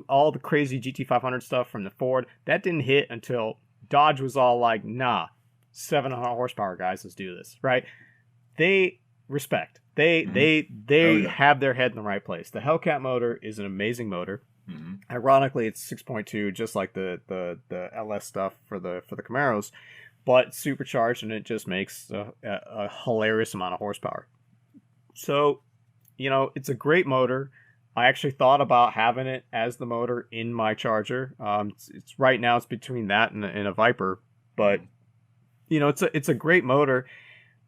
all the crazy GT500 stuff from the Ford, that didn't hit until Dodge was all like, nah, 700 horsepower, guys, let's do this, right? They respect. They have their head in the right place. The Hellcat motor is an amazing motor. Ironically, it's 6.2, just like the LS stuff for the Camaros, but supercharged, and it just makes a hilarious amount of horsepower. So, it's a great motor. I actually thought about having it as the motor in my Charger. It's right now it's between that and a Viper, but it's a great motor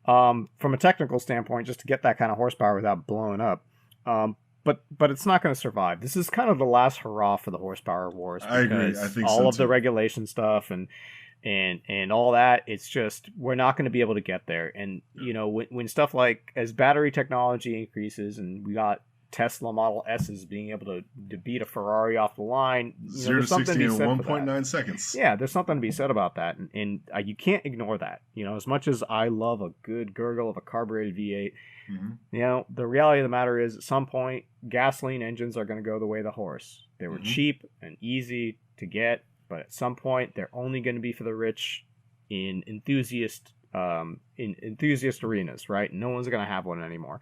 from a technical standpoint, just to get that kind of horsepower without blowing up. But it's not going to survive. This is kind of the last hurrah for the horsepower wars. I agree. I think all so of the too. regulation stuff and all that, it's just, we're not going to be able to get there. And when stuff like, as battery technology increases, and we got Tesla Model S's being able to beat a Ferrari off the line, 0 to 60 in 1.9 seconds. Yeah, there's something to be said about that, and you can't ignore that. As much as I love a good gurgle of a carbureted V8, the reality of the matter is, at some point, gasoline engines are going to go the way of the horse. They were cheap and easy to get, but at some point, they're only going to be for the rich in enthusiast arenas, right? No one's going to have one anymore.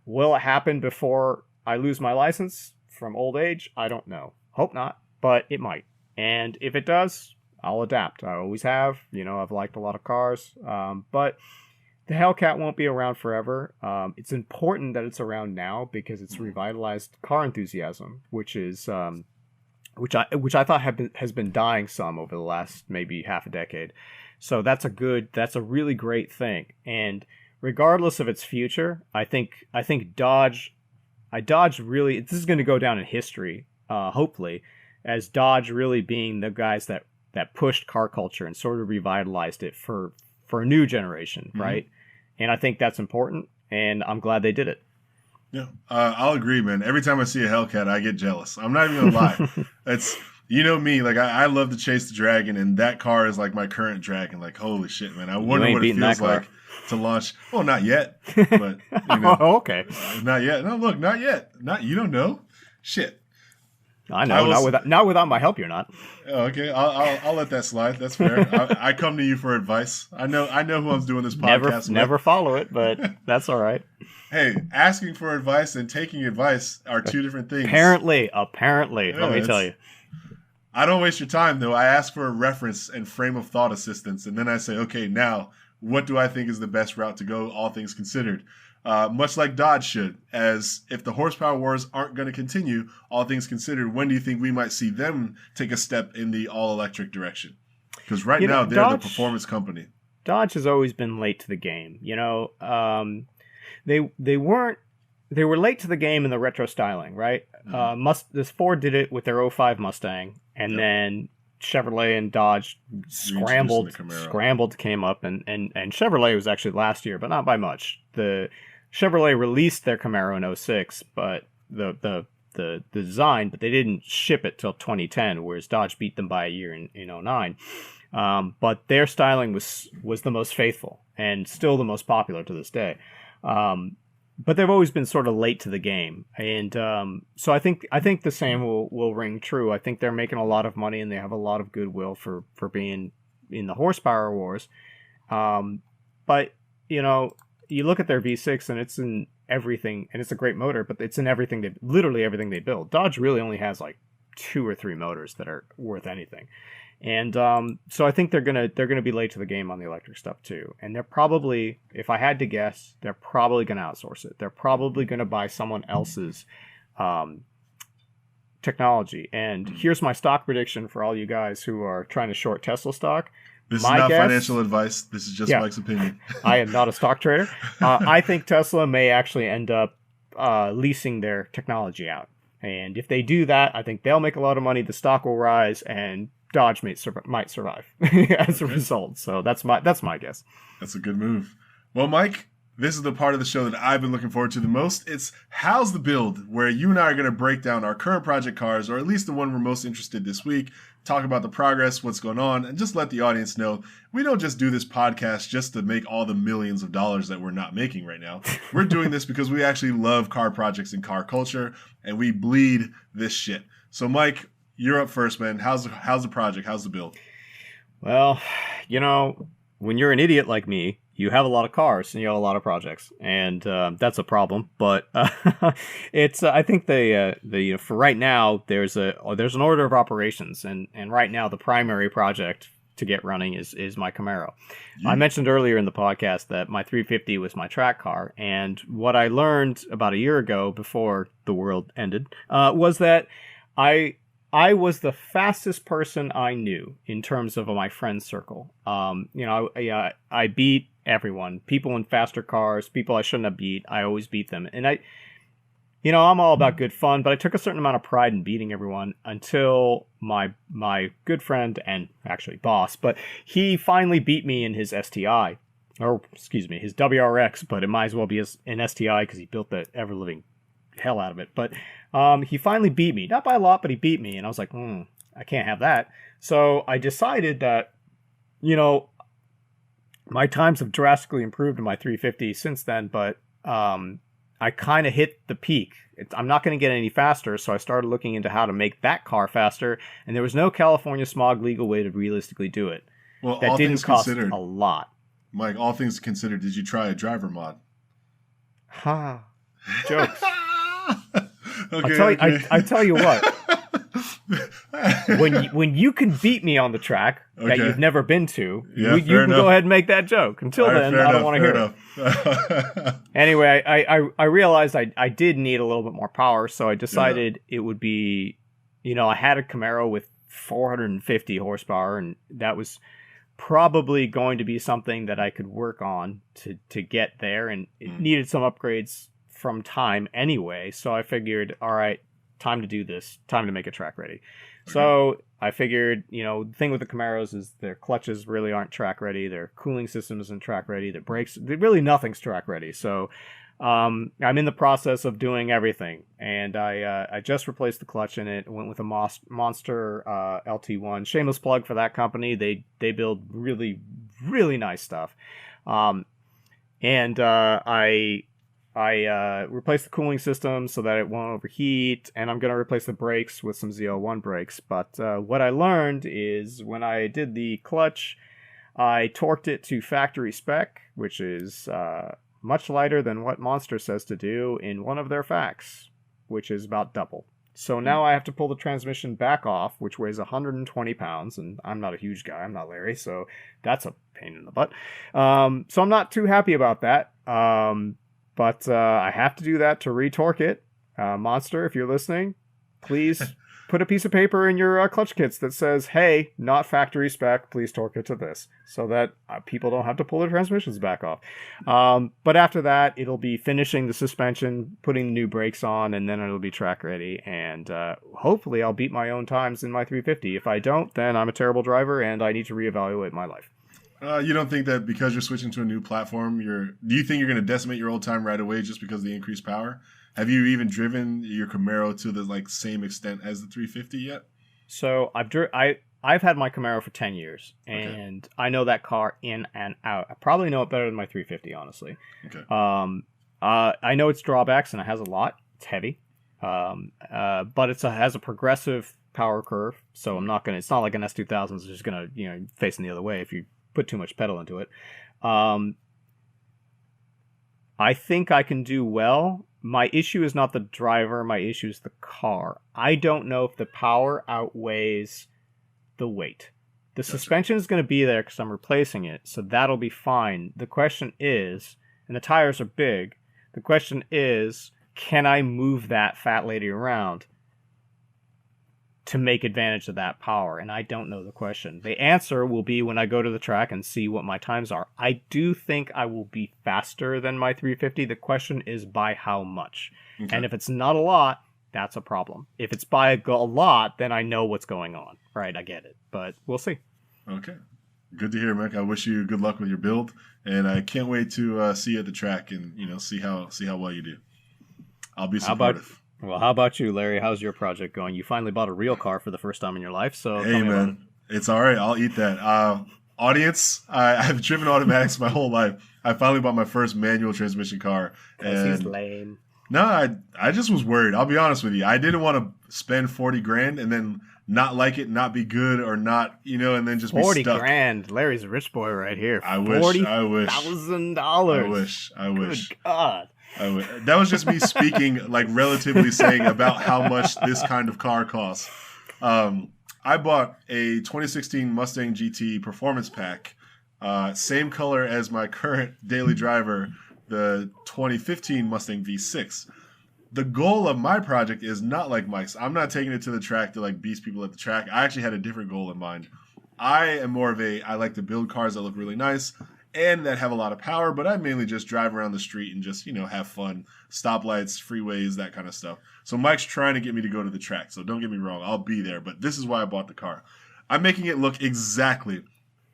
Will it happen before I lose my license from old age? I don't know. Hope not, but it might. And if it does, I'll adapt. I always have. I've liked a lot of cars. But the Hellcat won't be around forever. It's important that it's around now because it's revitalized car enthusiasm, which is which I thought has been dying some over the last maybe half a decade. So that's a really great thing. And regardless of its future, I think Dodge really, this is going to go down in history, hopefully, as Dodge really being the guys that pushed car culture and sort of revitalized it for a new generation, right? And I think that's important, and I'm glad they did it. Yeah, I'll agree, man. Every time I see a Hellcat, I get jealous. I'm not even gonna lie. It's me. Like I love to chase the dragon, and that car is like my current dragon. Like holy shit, man! I wonder what it feels like to launch. Well, not yet, but okay, not yet. No, look, not yet. You don't know. Shit. I know. Not without my help, you're not. Okay, I'll let that slide. That's fair. I come to you for advice. I know who I'm doing this podcast with. Never follow it, but that's all right. Hey, asking for advice and taking advice are two different things. Apparently, Yeah, let me tell you. I don't waste your time, though. I ask for a reference and frame of thought assistance, and then I say, okay, now, what do I think is the best route to go, all things considered? Much like Dodge should, as if the horsepower wars aren't going to continue, all things considered, when do you think we might see them take a step in the all-electric direction? Because right now, they're the performance company. Dodge has always been late to the game. They were late to the game in the retro styling, right? This Ford did it with their 05 Mustang, and then Chevrolet and Dodge scrambled came up, and Chevrolet was actually last year, but not by much. The Chevrolet released their Camaro in 06, but the the design, but they didn't ship it till 2010, whereas Dodge beat them by a year in 09. But their styling was the most faithful and still the most popular to this day. But they've always been sort of late to the game, and so I think the same will ring true. I think they're making a lot of money and they have a lot of goodwill for being in the horsepower wars. But you know, you look at their V6 and it's in everything, and it's a great motor, but it's in literally everything they build. Dodge really only has like 2 or 3 motors that are worth anything. And so I think they're gonna be late to the game on the electric stuff too. And they're probably, if I had to guess, they're probably gonna outsource it. They're probably gonna buy someone else's technology. And here's my stock prediction for all you guys who are trying to short Tesla stock. This is not financial advice. This is just Mike's opinion. I am not a stock trader. I think Tesla may actually end up leasing their technology out. And if they do that, I think they'll make a lot of money. The stock will rise, and Dodge might survive as a result. So that's my guess. That's a good move. Well, Mike, this is the part of the show that I've been looking forward to the most. It's How's the Build, where you and I are going to break down our current project cars, or at least the one we're most interested in this week, talk about the progress, what's going on, and just let the audience know we don't just do this podcast just to make all the millions of dollars that we're not making right now. We're doing this because we actually love car projects and car culture, and we bleed this shit. So, Mike, you're up first, man. How's the project? How's the build? Well, you know, when you're an idiot like me, you have a lot of cars and you have a lot of projects, and that's a problem. But it's I think the for right now there's an order of operations, and right now the primary project to get running is my Camaro. Yeah. I mentioned earlier in the podcast that my 350 was my track car, and what I learned about a year ago before the world ended was that I was the fastest person I knew in terms of my friend circle. I beat everyone. People in faster cars, people I shouldn't have beat, I always beat them. And I'm all about good fun, but I took a certain amount of pride in beating everyone until my good friend and actually boss, but he finally beat me in his STI, or excuse me, his WRX, but it might as well be an STI because he built the ever-living hell out of it. But he finally beat me, not by a lot, but he beat me, and I was like, I can't have that. So I decided that, my times have drastically improved in my 350 since then, but I kind of hit the peak. I'm not going to get any faster, so I started looking into how to make that car faster, and there was no California smog legal way to realistically do it. Well, that didn't cost a lot. Mike, all things considered, did you try a driver mod? Ha. Jokes. Okay, I tell you what. when you can beat me on the track that you've never been to, you can go ahead and make that joke. Until then, I don't want to hear it. Anyway, I realized I did need a little bit more power, so I decided it would be, I had a Camaro with 450 horsepower, and that was probably going to be something that I could work on to get there, and it needed some upgrades from time anyway, so I figured, all right, time to do this, time to make it track ready. Okay. So I figured, the thing with the Camaros is their clutches really aren't track ready, their cooling system isn't track ready, their brakes, really nothing's track ready. So I'm in the process of doing everything, and I just replaced the clutch in it, went with a Monster LT1. Shameless plug for that company. They build really, really nice stuff. I replaced the cooling system so that it won't overheat, and I'm going to replace the brakes with some Z01 brakes. But what I learned is when I did the clutch, I torqued it to factory spec, which is much lighter than what Monster says to do in one of their facts, which is about double. So now I have to pull the transmission back off, which weighs 120 pounds, and I'm not a huge guy. I'm not Larry, so that's a pain in the butt. So I'm not too happy about that. But I have to do that to retorque it. Monster, if you're listening, please put a piece of paper in your clutch kits that says, hey, not factory spec, please torque it to this, so that people don't have to pull their transmissions back off. But after that, it'll be finishing the suspension, putting the new brakes on, and then it'll be track ready. And hopefully I'll beat my own times in my 350. If I don't, then I'm a terrible driver, and I need to reevaluate my life. You don't think that because you're switching to a new platform, do you think you're going to decimate your old time right away just because of the increased power? Have you even driven your Camaro to the like same extent as the 350 yet? So I've had my Camaro for 10 years, Okay. and I know that car in and out. I probably know it better than my 350, honestly. Okay. I know its drawbacks, and it has a lot. It's heavy, but has a progressive power curve, so it's not like an S2000 is just gonna facing the other way if you put too much pedal into it. I think I can do well. My issue is not the driver. My issue is the car. I don't know if the power outweighs the weight. The suspension is going to be there because I'm replacing it, so that'll be fine. The question is, and the tires are big, the question is, can I move that fat lady around to make advantage of that power? And I don't know the question. The answer will be when I go to the track and see what my times are. I do think I will be faster than my 350. The question is by how much. Okay. And if it's not a lot, that's a problem. If it's by a lot, then I know what's going on. Right, I get it. But we'll see. Okay. Good to hear, Mike. I wish you good luck with your build, and I can't wait to see you at the track and see how well you do. I'll be supportive. How about you, Larry? How's your project going? You finally bought a real car for the first time in your life, so hey, man, it's all right. I'll eat that. Audience, I've driven automatics my whole life. I finally bought my first manual transmission car. And he's lame. No, I just was worried. I'll be honest with you. I didn't want to spend $40,000 and then not like it, not be good, or not, and then just be stuck. $40,000. Larry's a rich boy right here. I wish. $40,000. I wish. Good God. That was just me speaking, like relatively saying about how much this kind of car costs. I bought a 2016 Mustang GT Performance Pack, same color as my current daily driver, the 2015 Mustang V6. The goal of my project is not like Mike's. I'm not taking it to the track to like beast people at the track. I actually had a different goal in mind. I am more of I like to build cars that look really nice and that have a lot of power, but I mainly just drive around the street and just, have fun. Stoplights, freeways, that kind of stuff. So Mike's trying to get me to go to the track, so don't get me wrong. I'll be there, but this is why I bought the car. I'm making it look exactly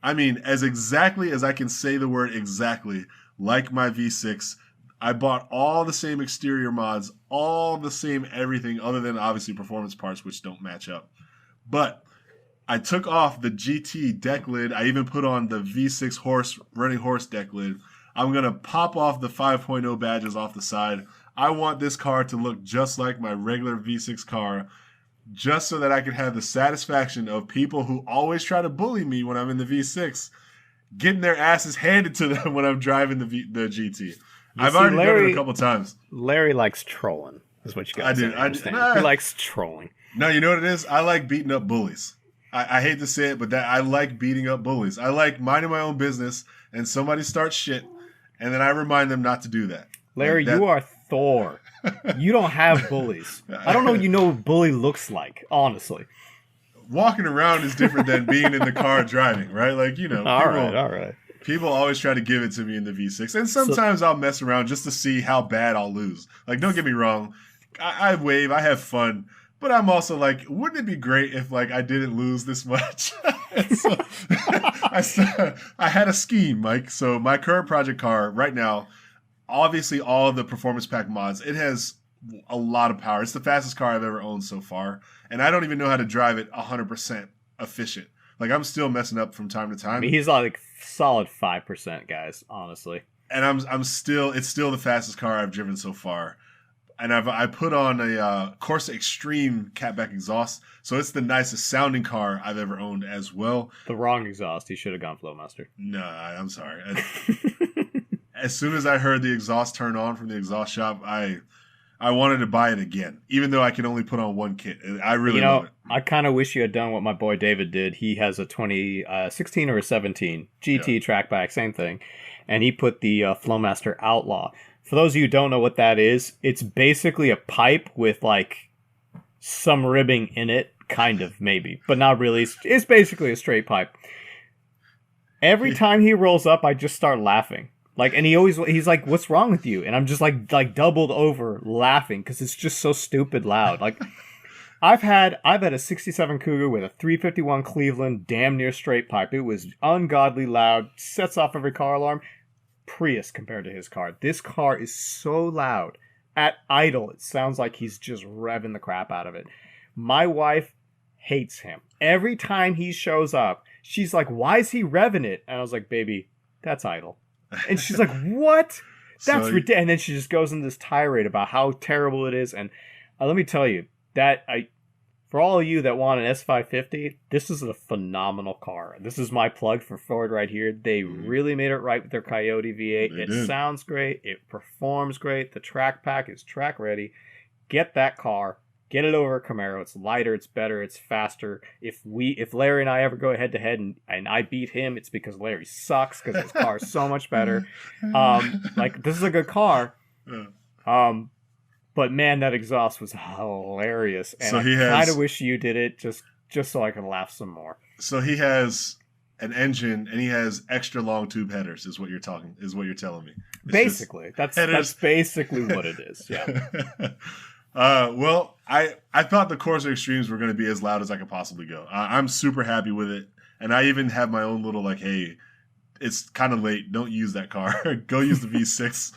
as I can say the word exactly, like my V6. I bought all the same exterior mods, all the same everything, other than obviously performance parts, which don't match up. But I took off the GT deck lid. I even put on the V6 running horse deck lid. I'm going to pop off the 5.0 badges off the side. I want this car to look just like my regular V6 car, just so that I can have the satisfaction of people who always try to bully me when I'm in the V6, getting their asses handed to them when I'm driving the GT. I've already done it a couple times. Larry likes trolling, is what you guys understand. He likes trolling. No, you know what it is? I like beating up bullies. I hate to say it, but I like beating up bullies. I like minding my own business, and somebody starts shit, and then I remind them not to do that. Larry, you are Thor. You don't have bullies. I don't know what what bully looks like, honestly. Walking around is different than being in the car driving, right? Like, All right. People always try to give it to me in the V6, and sometimes I'll mess around just to see how bad I'll lose. Like, don't get me wrong. I wave, I have fun. But I'm also like, wouldn't it be great if like I didn't lose this much? So, I had a scheme, Mike. So my current project car right now, obviously all of the performance pack mods, it has a lot of power. It's the fastest car I've ever owned so far, and I don't even know how to drive it 100% efficient. Like I'm still messing up from time to time. I mean, he's like solid 5%, guys. Honestly, and it's still the fastest car I've driven so far. And I put on a Corsa Extreme catback exhaust, so it's the nicest sounding car I've ever owned as well. The wrong exhaust. He should have gone Flowmaster. No, I'm sorry. As soon as I heard the exhaust turn on from the exhaust shop, I wanted to buy it again, even though I can only put on one kit. I really love it. I kind of wish you had done what my boy David did. He has a 2016 or a 17 GT trackback, same thing, and he put the Flowmaster Outlaw. For those of you who don't know what that is, it's basically a pipe with like some ribbing in it, kind of maybe, but not really. It's basically a straight pipe. Every time he rolls up, I just start laughing. Like, and he's like, "What's wrong with you?" And I'm just like doubled over laughing because it's just so stupid loud. Like, I've had a 67 Cougar with a 351 Cleveland damn near straight pipe. It was ungodly loud, sets off every car alarm. Prius compared to his car. This car is so loud At idle, it sounds like he's just revving the crap out of it. My wife hates him. Every time he shows up, she's like, why is he revving it? And I was like, baby, that's idle. And she's like, what? That's ridiculous. And then she just goes into this tirade about how terrible it is. And let me tell you, for all of you that want an S550, this is a phenomenal car. This is my plug for Ford right here. They really made it right with their Coyote V8. It sounds great. It performs great. The track pack is track ready. Get that car. Get it over a Camaro. It's lighter. It's better. It's faster. If Larry and I ever go head to head and I beat him, it's because Larry sucks because his car is so much better. This is a good car. But man, that exhaust was hilarious. And I kind of wish you did it just so I could laugh some more. So he has an engine and he has extra long tube headers is what you're telling me. Basically. That's basically what it is. Yeah. Well, I thought the Corsa Extremes were going to be as loud as I could possibly go. I'm super happy with it. And I even have my own little hey, it's kind of late. Don't use that car. Go use the V6.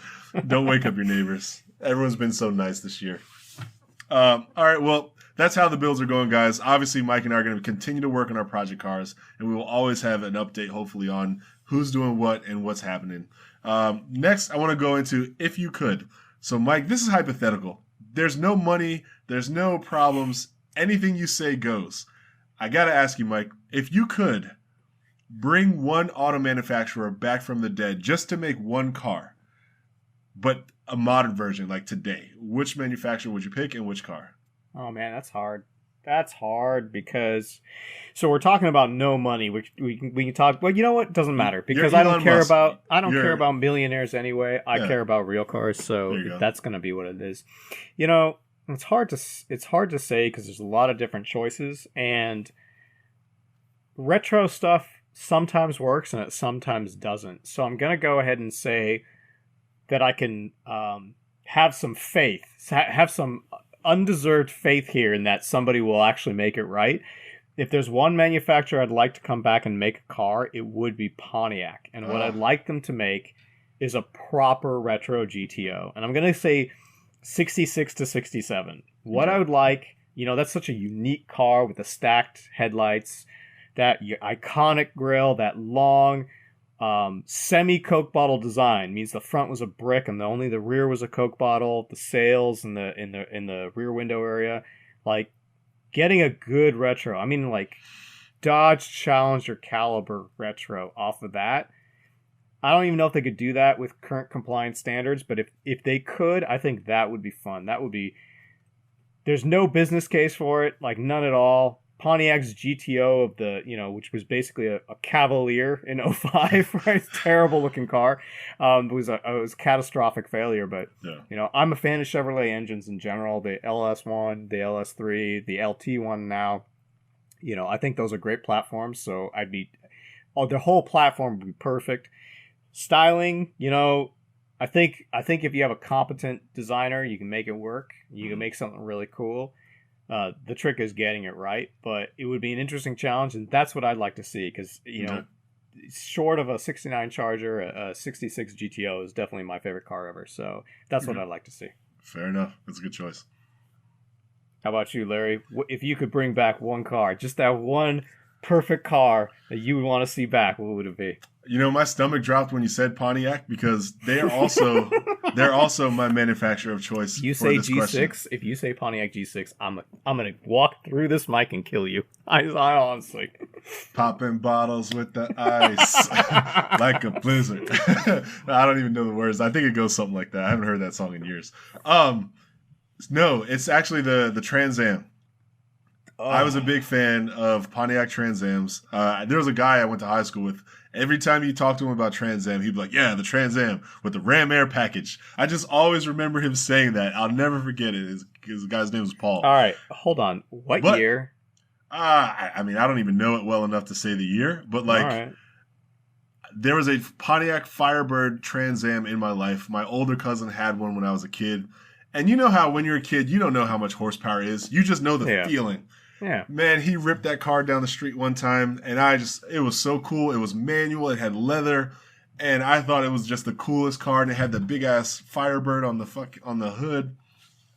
Don't wake up your neighbors. Everyone's been so nice this year. All right, well, that's how the builds are going, guys. Obviously, Mike and I are going to continue to work on our project cars, and we will always have an update, hopefully, on who's doing what and what's happening. Next, I want to go into if you could. So, Mike, this is hypothetical. There's no money. There's no problems. Anything you say goes. I got to ask you, Mike, if you could bring one auto manufacturer back from the dead just to make one car, but a modern version like today, which manufacturer would you pick and which car? Oh man, that's hard. That's hard because we're talking about no money, which we can talk. Well, you know what? Doesn't matter because I don't care about millionaires anyway. I care about real cars, so that's going to be what it is. You know, it's hard to say because there's a lot of different choices, and retro stuff sometimes works and it sometimes doesn't. So I'm going to go ahead and say that I can have some faith, have some undeserved faith here in that somebody will actually make it right. If there's one manufacturer I'd like to come back and make a car, it would be Pontiac. And what I'd like them to make is a proper retro GTO. And I'm going to say 66 to 67. What I would like, that's such a unique car with the stacked headlights, that iconic grille, that long semi Coke bottle design means the front was a brick and only the rear was a Coke bottle. The sails in the rear window area, like getting a good retro. I mean, like Dodge Challenger caliber retro off of that. I don't even know if they could do that with current compliance standards, but if they could, I think that would be fun. That would be. There's no business case for it, like none at all. Pontiac's GTO of the, which was basically a Cavalier in 05, right? Terrible looking car. It was a catastrophic failure, but, I'm a fan of Chevrolet engines in general. The LS1, the LS3, the LT1 now, I think those are great platforms. So the whole platform would be perfect. Styling, I think if you have a competent designer, you can make it work. You can make something really cool. The trick is getting it right, but it would be an interesting challenge, and that's what I'd like to see because, short of a 69 Charger, a 66 GTO is definitely my favorite car ever, so that's what I'd like to see. Fair enough. That's a good choice. How about you, Larry? If you could bring back one car, just that one perfect car that you would want to see back, what would it be? My stomach dropped when you said Pontiac because they're also my manufacturer of choice. You say G6. Question. If you say Pontiac G6, I'm gonna walk through this mic and kill you. I honestly popping bottles with the ice like a blizzard. I don't even know the words. I think it goes something like that. I haven't heard that song in years. No, it's actually the Trans Am. Oh. I was a big fan of Pontiac Trans Ams. There was a guy I went to high school with. Every time you talk to him about Trans Am, he'd be like, yeah, the Trans Am with the Ram Air package. I just always remember him saying that. I'll never forget it. His guy's name was Paul. All right, hold on. What year? I don't even know it well enough to say the year, but there was a Pontiac Firebird Trans Am in my life. My older cousin had one when I was a kid. And you know how when you're a kid, you don't know how much horsepower is. You just know the feeling. Yeah. Man, he ripped that car down the street one time, and it was so cool. It was manual. It had leather. and I thought it was just the coolest car, and it had the big ass Firebird on the hood.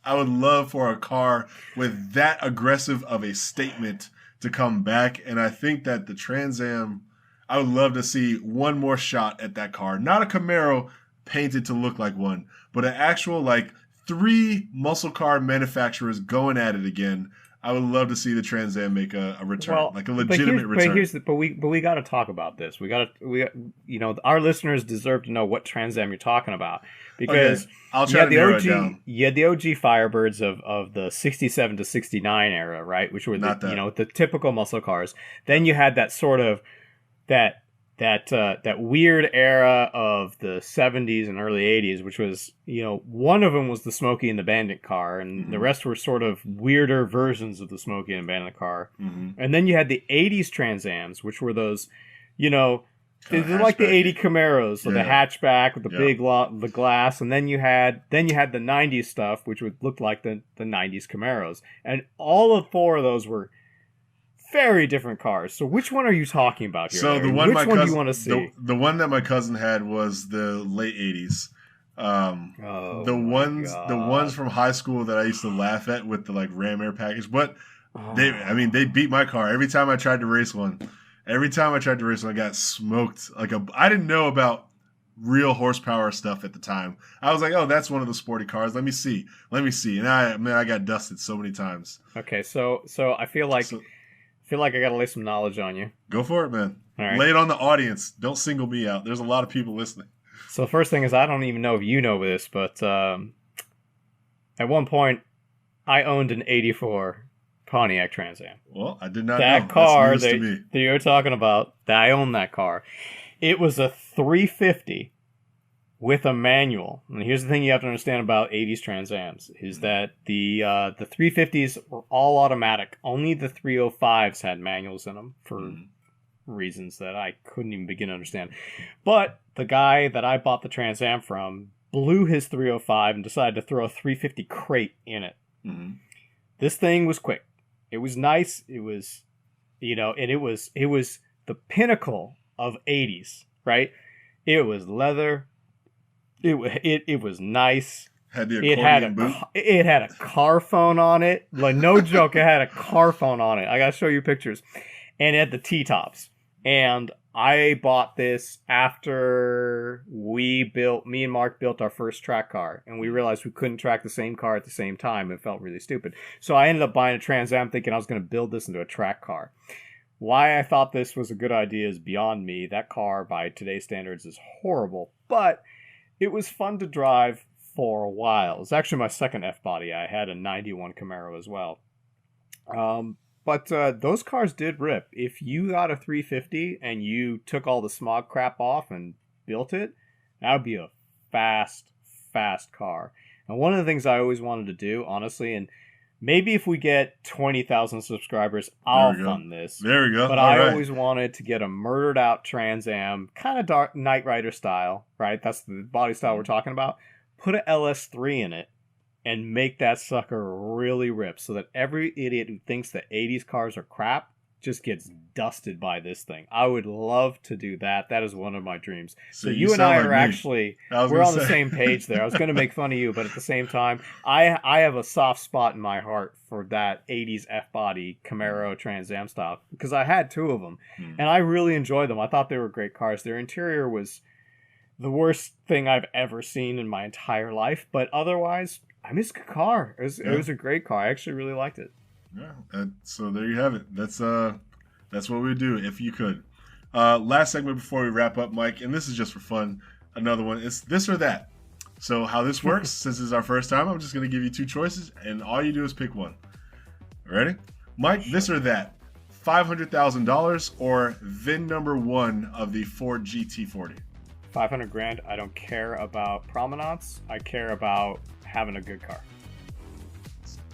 I would love for a car with that aggressive of a statement to come back, and I think that the Trans Am, I would love to see one more shot at that car. Not a Camaro painted to look like one, but an actual, like, 3 muscle car manufacturers going at it again. I would love to see the Trans Am make a return, like a legitimate return. But we got to talk about this. Our listeners deserve to know what Trans Am you're talking about, because I'll try to narrow it down. You had the OG Firebirds of the 67 to 69 era, right? Which were the typical muscle cars. Then you had that sort of that weird era of the 70s and early 80s, which was, one of them was the Smokey and the Bandit car, and the rest were sort of weirder versions of the Smokey and Bandit car. And then you had the 80s Trans Ams, which were those, they're like the 80 Camaros, so the hatchback with the big the glass, and then you had the 90s stuff, which would look like the 90s Camaros. And all of 4 of those were very different cars. So which one are you talking about here? So the one do you want to see? The one that my cousin had was the late 80s. The ones from high school that I used to laugh at with the like Ram Air package. But they beat my car every time I tried to race one. Every time I tried to race one, I got smoked. I didn't know about real horsepower stuff at the time. I was like, oh, that's one of the sporty cars. Let me see. And I got dusted so many times. Okay, so I feel like I got to lay some knowledge on you. Go for it, man. All right. Lay it on the audience. Don't single me out. There's a lot of people listening. So the first thing is, I don't even know if you know this, but at one point, I owned an 84 Pontiac Trans Am. Well, I did not know. That car that you're talking about, I owned that car. It was a 350 with a manual. And here's the thing you have to understand about 80s Trans Ams, is that the 350s were all automatic. Only the 305s had manuals in them for reasons that I couldn't even begin to understand. But the guy that I bought the Trans Am from blew his 305 and decided to throw a 350 crate in it. This thing was quick. It was nice. It was, and it was the pinnacle of 80s, right? It was leather. It was nice. Had the accordion boot. It had a car phone on it. Like, no joke, it had a car phone on it. I gotta show you pictures. And it had the T-tops. And I bought this after me and Mark built our first track car. And we realized we couldn't track the same car at the same time. It felt really stupid. So I ended up buying a Trans Am thinking I was going to build this into a track car. Why I thought this was a good idea is beyond me. That car, by today's standards, is horrible. But it was fun to drive for a while. It was actually my second F-body. I had a 91 Camaro as well. But those cars did rip. If you got a 350 and you took all the smog crap off and built it, that would be a fast car. And one of the things I always wanted to do, honestly, and maybe if we get 20,000 subscribers, I'll fund this. There we go. But I always wanted to get a murdered out Trans Am, kind of dark Knight Rider style, right? That's the body style we're talking about. Put an LS3 in it and make that sucker really rip so that every idiot who thinks that 80s cars are crap just gets dusted by this thing. I would love to do that. That is one of my dreams. So you and I are actually, we're on the same page there. I was going to make fun of you, but at the same time, I have a soft spot in my heart for that 80s F-body Camaro Trans Am style, because I had 2 of them, and I really enjoyed them. I thought they were great cars. Their interior was the worst thing I've ever seen in my entire life, but otherwise, I miss the car. It was a great car. I actually really liked it. Yeah, so there you have it. That's what we do if you could. Last segment before we wrap up, Mike, and this is just for fun. Another one. It's this or that. So how this works, since it's our first time, I'm just going to give you 2 choices, and all you do is pick one. Ready? Mike, this or that. $500,000 or VIN number 1 of the Ford GT40. $500,000. I don't care about promenades. I care about having a good car.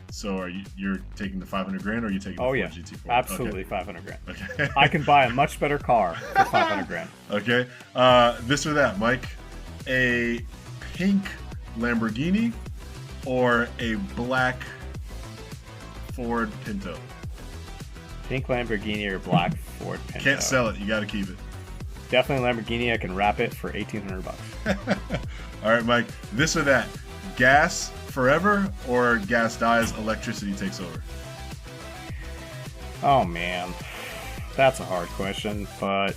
So you're taking the $500,000 or are you taking the Ford GT40? Absolutely, okay. $500,000. Okay. I can buy a much better car for $500,000. Okay. This or that, Mike. A pink Lamborghini or a black Ford Pinto? Pink Lamborghini or black Ford Pinto? Can't sell it. You got to keep it. Definitely Lamborghini. I can wrap it for $1,800. All right, Mike. This or that? Gas forever or gas dies, electricity takes over? Oh man, that's a hard question. But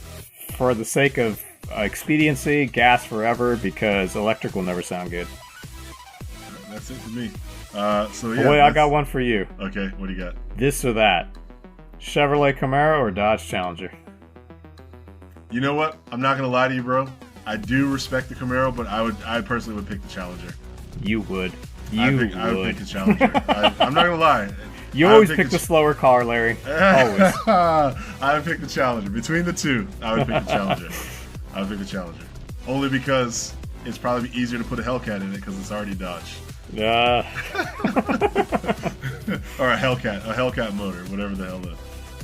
for the sake of expediency, gas forever, because electric will never sound good. That's it for me. So yeah. Boy, I got one for you. Okay, what do you got? This or that? Chevrolet Camaro or Dodge Challenger? You know what? I'm not gonna lie to you, bro. I do respect the Camaro, but I personally would pick the Challenger. You would. I would pick the Challenger. I'm not gonna lie. You always pick the slower car, Larry. Always. I would pick the Challenger. Between the two, I would pick the Challenger. I would pick the Challenger. Only because it's probably easier to put a Hellcat in it because it's already Dodge. Yeah. Or a Hellcat motor, whatever the hell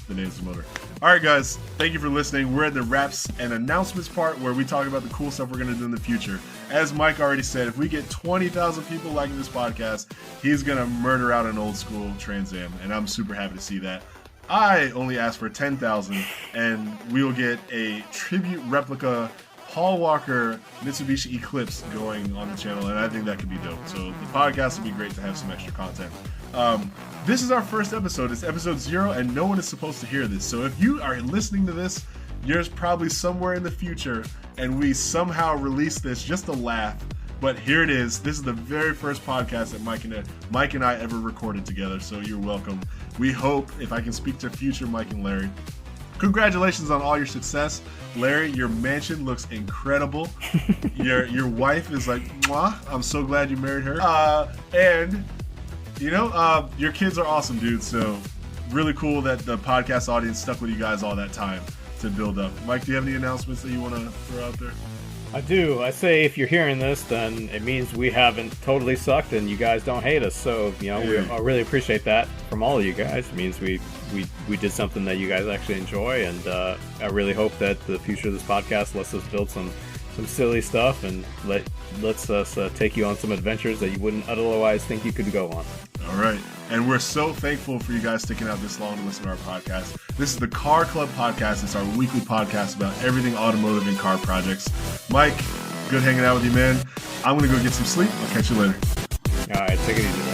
the name of the motor. All right, guys, thank you for listening. We're at the wraps and announcements part where we talk about the cool stuff we're going to do in the future. As Mike already said, if we get 20,000 people liking this podcast, he's going to murder out an old school Trans Am, and I'm super happy to see that. I only asked for 10,000, and we will get a tribute replica Paul Walker Mitsubishi Eclipse going on the channel, and I think that could be dope. So the podcast will be great to have some extra content. This is our first episode. It's episode 0, and no one is supposed to hear this. So if you are listening to this, you're probably somewhere in the future, and we somehow release this just to laugh. But here it is. This is the very first podcast that Mike and I ever recorded together, so you're welcome. We hope, if I can speak to future Mike and Larry, congratulations on all your success. Larry, your mansion looks incredible. Your wife is like, mwah. I'm so glad you married her. And, you know, your kids are awesome, dude. So really cool that the podcast audience stuck with you guys all that time to build up. Mike, do you have any announcements that you want to throw out there? I do. I say if you're hearing this, then it means we haven't totally sucked and you guys don't hate us. So, you know, I really appreciate that from all of you guys. It means we did something that you guys actually enjoy, and I really hope that the future of this podcast lets us build some silly stuff and lets us take you on some adventures that you wouldn't otherwise think you could go on. All right. And we're so thankful for you guys sticking out this long to listen to our podcast. This is the Car Club Podcast. It's our weekly podcast about everything automotive and car projects. Mike, good hanging out with you, man. I'm going to go get some sleep. I'll catch you later. All right. Take it easy.